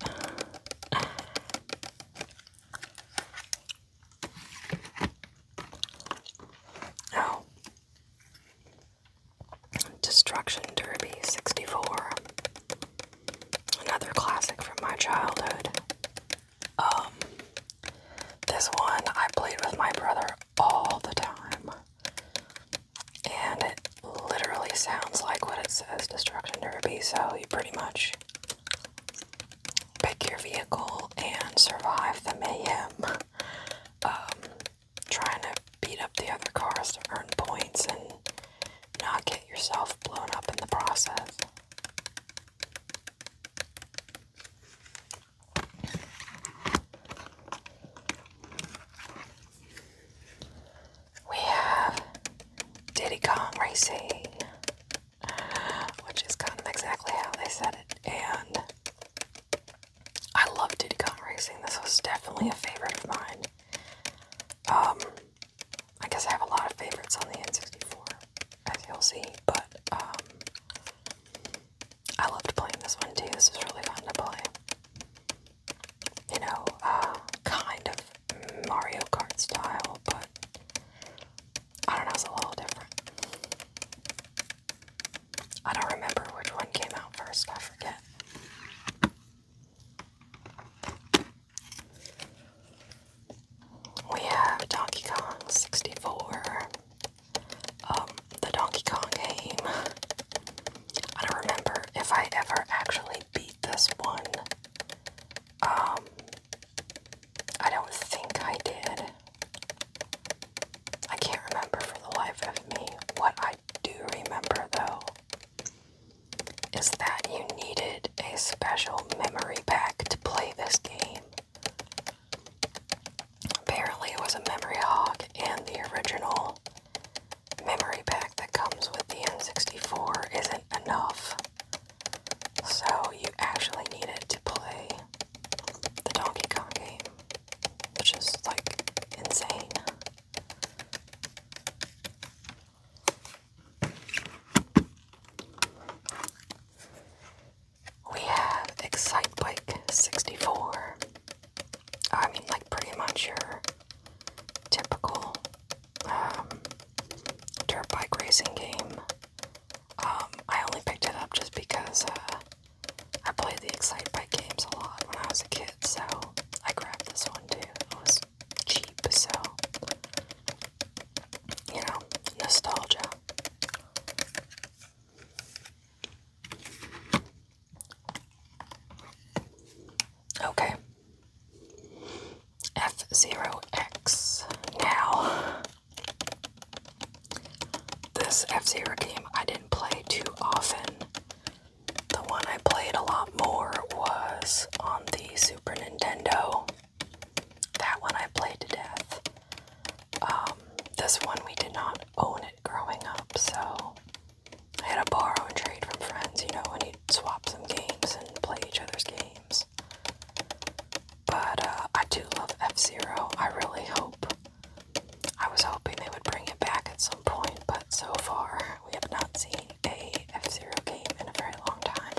Oh. Destruction Derby 64. Another classic from my childhood. This one I played with my brother all the time. And it literally sounds like what it says, Destruction Derby, so you pretty much pick your vehicle and survive the mayhem. Trying to beat up the other cars to earn points and not get yourself blown up in the process. We have Diddy Kong Racing, which is kind of exactly how they said it, and I love Diddy Kong Racing. This was definitely a favorite of mine. I guess I have a lot of favorites on the N64, as you'll see, but I loved playing this one too. This was really fun to play. You know, kind of Mario Kart style, but I don't know, it's a little different. I don't remember which one came out first, I forget. We have Donkey Kong 64, the Donkey Kong game. I don't remember if I ever actually beat this one. I don't think I did. I can't remember for the life of me. What I do remember, though, is that you needed a special memory pack to play this game. Apparently it was a memory hog, and the original memory pack that comes with the N64 isn't enough. So you actually needed to play the Donkey Kong game, which is like insane. We have Excite Okay. F-Zero X. Now, this F-Zero game I didn't play too often. The one I played a lot more was on the Super Nintendo. That one I played to death. This one we did not own it growing up, so I had to borrow and trade from friends, when you'd swap some games and play each other's games. But I do love F-Zero. I was hoping they would bring it back at some point, but so far we have not seen a F-Zero game in a very long time.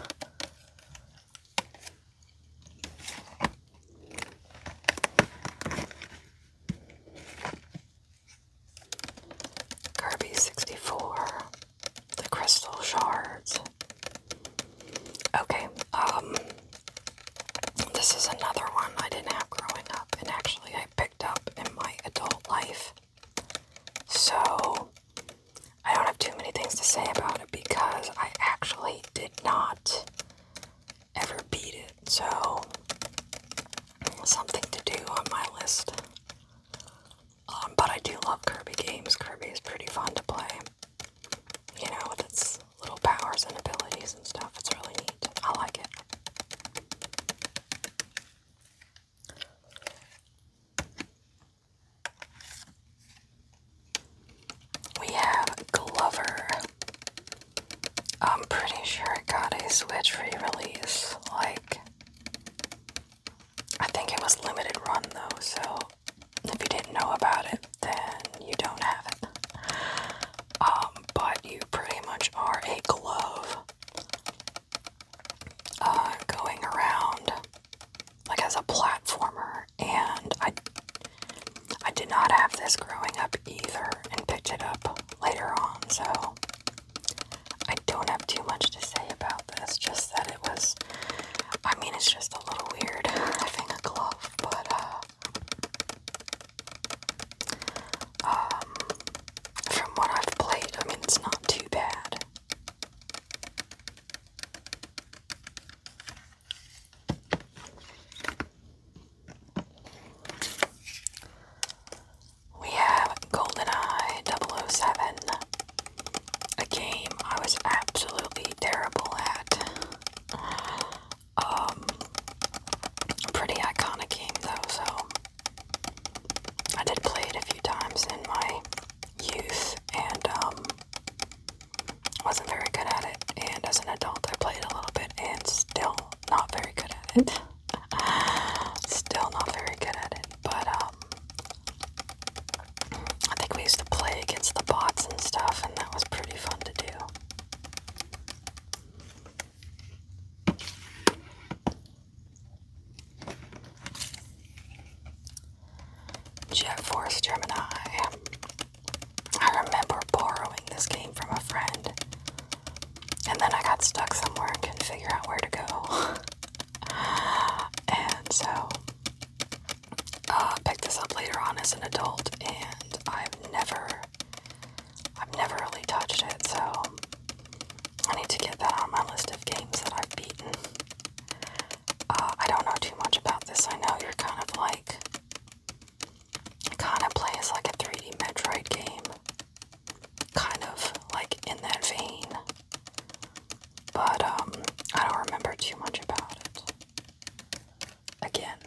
Kirby 64, the crystal shards. Okay, this is another one I didn't have growing up, and actually I picked up in my adult life. So, I don't have too many things to say about it because I actually did not ever beat it, so something to do on my list. But I do love Kirby games. Kirby is pretty fun to play. With its little powers and abilities and stuff. It's really neat. I like it. We have Glover. I'm pretty sure it got a Switch re-release. I think it was limited run though, so if you didn't know about it, then you don't have it. But you pretty much are a glove going around as a platformer, and I did not have this growing up either and picked it up later on, so I don't have too much to say about this, just that it's just a little weird having a glove, but from what I've played, it's not too bad. We have GoldenEye 007, a game I was absolutely terrible at. Pretty iconic game though, so I did play it a few times in my youth, and wasn't very good at it, and as an adult I played a little bit and still not very good at it. Still not very good at it, but I think we used to play against the bots and stuff, and that was pretty fun to do. Jet Force Gemini. I remember borrowing this game from a friend, and then I got stuck somewhere and couldn't figure out where to go. And so, I picked this up later on as an adult, and I've never really touched it, so I need to get that on my list of games that I've beaten. I don't know too much about this. I know you're kind of it kind of plays like a 3D Metroid game, kind of in that vein, but I don't remember too much about it. Again,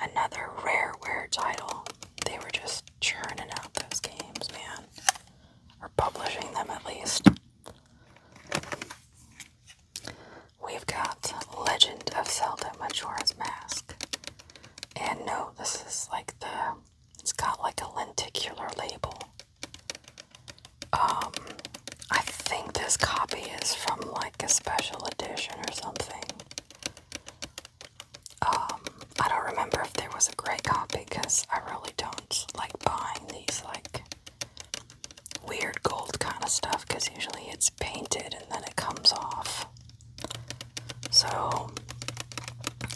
another rare title. They were just churning out those games, man, or publishing them at least. We've got Legend of Zelda Majora's Mask, and no, this is it's got a lenticular label. I think this copy is from a special edition or something. I don't remember if there was a gray copy, because I really don't like buying these weird gold kind of stuff, because usually it's painted and then it comes off. So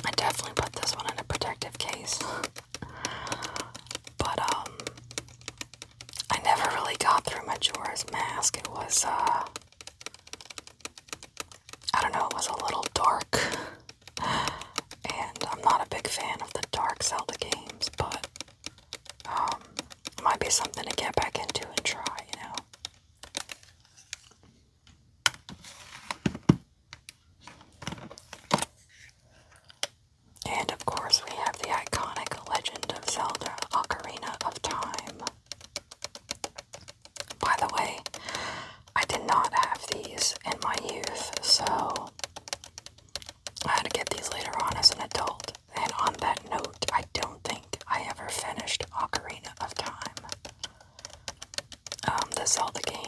I definitely put this one in a protective case. But I never really got through Majora's Mask. It was I don't know, it was a little dark, and I'm not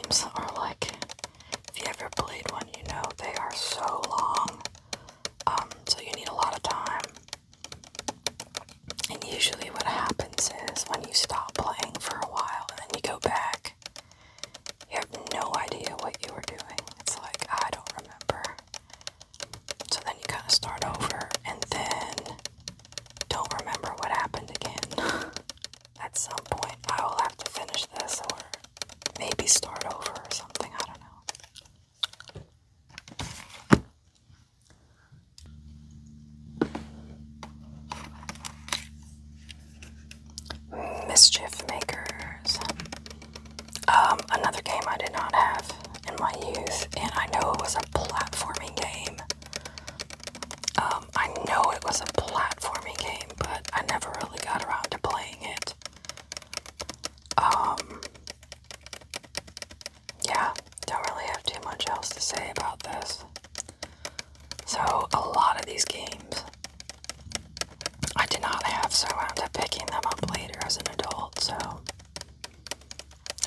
games are like, if you ever played one, you know they are so long. So you need a lot of time. And usually what happens is when you stop playing for a while and then you go back, you have no idea what you were doing. It's like, I don't remember. So then you kind of start over and then don't remember what happened again. At some point, I will have to finish this or maybe start over or something. I don't know. Mischief Makers. Another game I did not have in my youth, and I know it was a platforming game. I know it was a platforming game, but I never really got around to playing it. Yeah, don't really have too much else to say about this. So, a lot of these games I did not have, so I wound up picking them up later as an adult, so.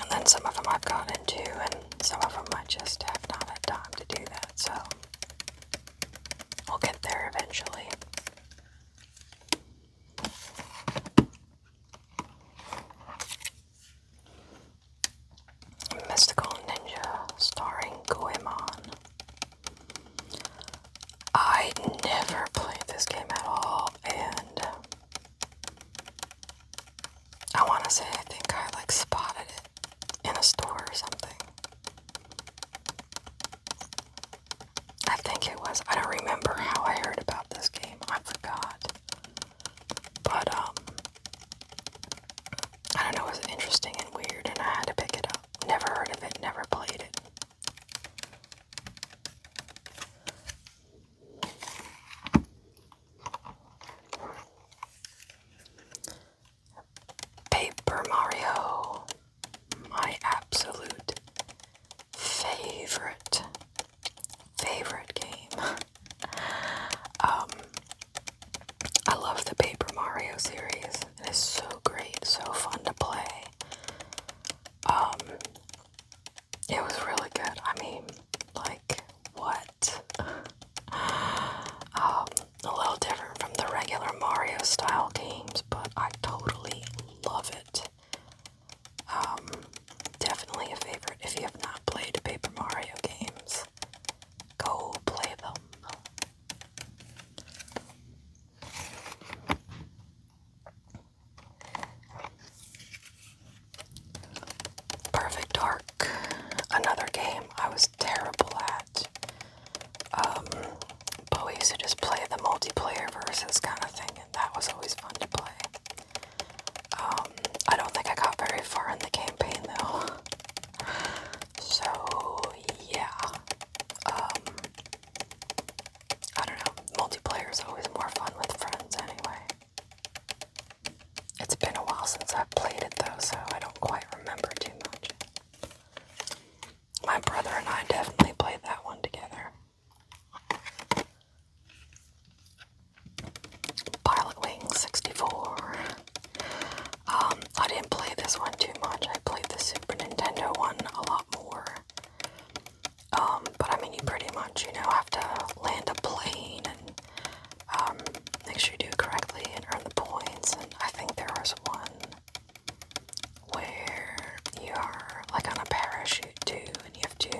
And then some of them I've got into, and some of them I just have not had time to do that, so. We'll get there eventually. Mystical Ninja, starring Goemon. I never played this game at all, and I want to say I think I like spotted it in a store or something. I think it was. I don't remember how I heard about this game. I forgot. But, I don't know, it was interesting and weird, and I had to pick it up. Never heard of it, never played it. Paper Mario. My absolute favorite game. I love the Paper Mario series. It is so great, so fun to play. It was really good. I mean, like, what? A little different from the regular Mario style games, but I totally love it. Definitely a favorite. If you have not played Paper Mario games, go play them. Perfect Dark, another game I was terrible at. But we used to just play the multiplayer versus kind of thing, and that was always fun to play. I don't think I got very far in the campaign though. So yeah. I don't know. Multiplayer is always more fun with friends anyway. It's been a while since I've played it though, so I don't quite remember too much. My brother and I definitely played that one together. Pilot Wing 64. I didn't play this one too much. I played the Super Nintendo one a lot more. But I mean, you pretty much, have to land a plane and make sure you do it correctly and earn the points. And I think there was one where you are like on a parachute too, and you have to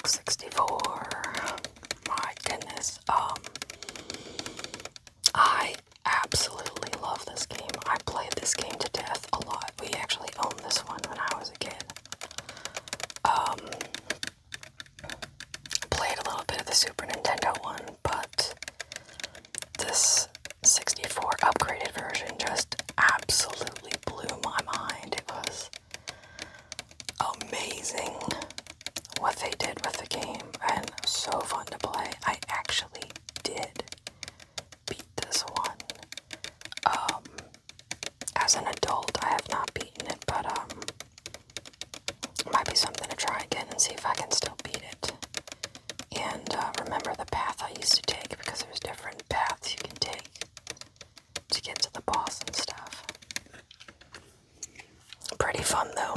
64. My goodness. I absolutely love this game. I played this game to death a lot. We actually owned this one when I was a kid. Played a little bit of the Super Nintendo one, but this 64 upgraded version just absolutely blew my mind. It was amazing what they did with the game, and so fun to play. I actually did beat this one. As an adult, I have not beaten it, but it might be something to try again and see if I can still beat it. And remember the path I used to take, because there's different paths you can take to get to the boss and stuff. Pretty fun though.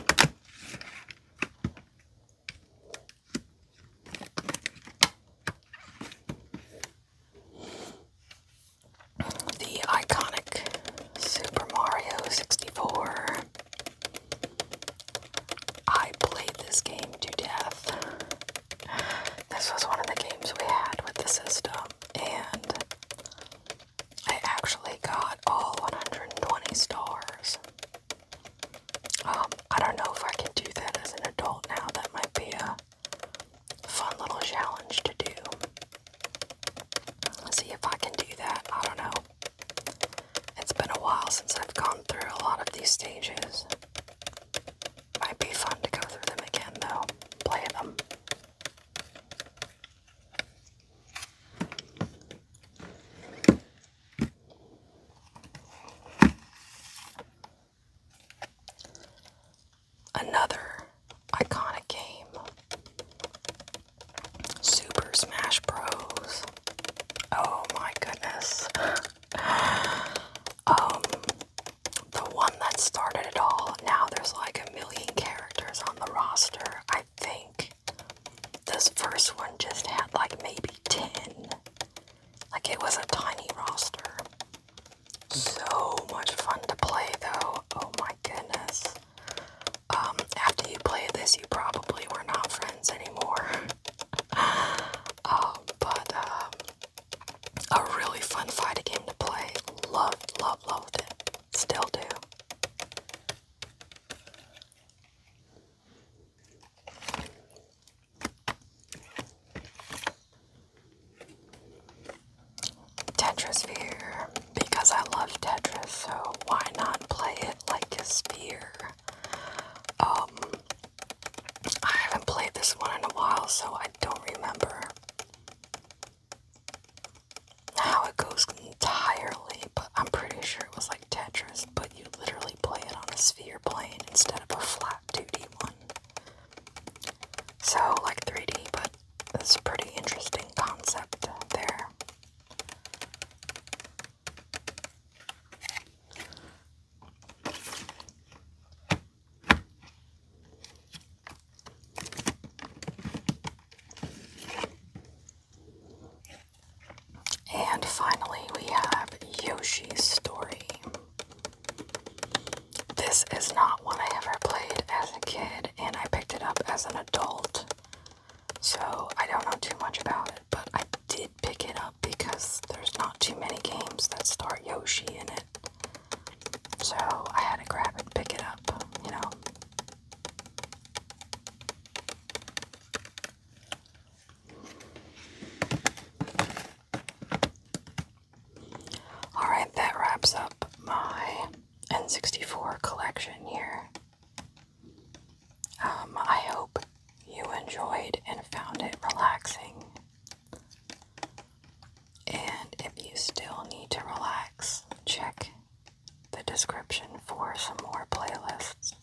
The iconic Super Mario 64. I played this game to death. This was one of the games we had with the system, and I actually got all 120 stars. I don't know if I can do that as an adult now. That might be a fun little challenge to do. Let's see if I can do that. I don't know. It's been a while since I've gone through a lot of these stages. Might be fun to go through them again though. Play them. Another iconic game, Super Smash Bros. Oh my goodness. The one that started it all. Now there's like a million characters on the roster. I think this first one just had like maybe 10. Like it was a tiny roster. So much fun to play though. Oh my goodness. After you play this, you probably were not friends anymore. But a really fun fighting game to play. Loved it. Still do. Tetrasphere, because I love Tetris, so why not play it like a sphere? I haven't played this one in a while, so I don't remember how it goes entirely, but I'm pretty sure it was like Tetris, but you literally play it on a sphere plane instead of a flat 2D one. So, like 3D, but it's a pretty interesting concept there. And finally, we have Yoshi's Story. This is not one I ever played as a kid, and I picked it up as an adult. So I don't know too much about it, but I did pick it up because there's not too many games that start Yoshi in it. So I had to grab it, pick it up, you know. Alright, that wraps up my N64 collection here. I hope you enjoyed and found it relaxing. And if you still need to relax, check the description for some more playlists.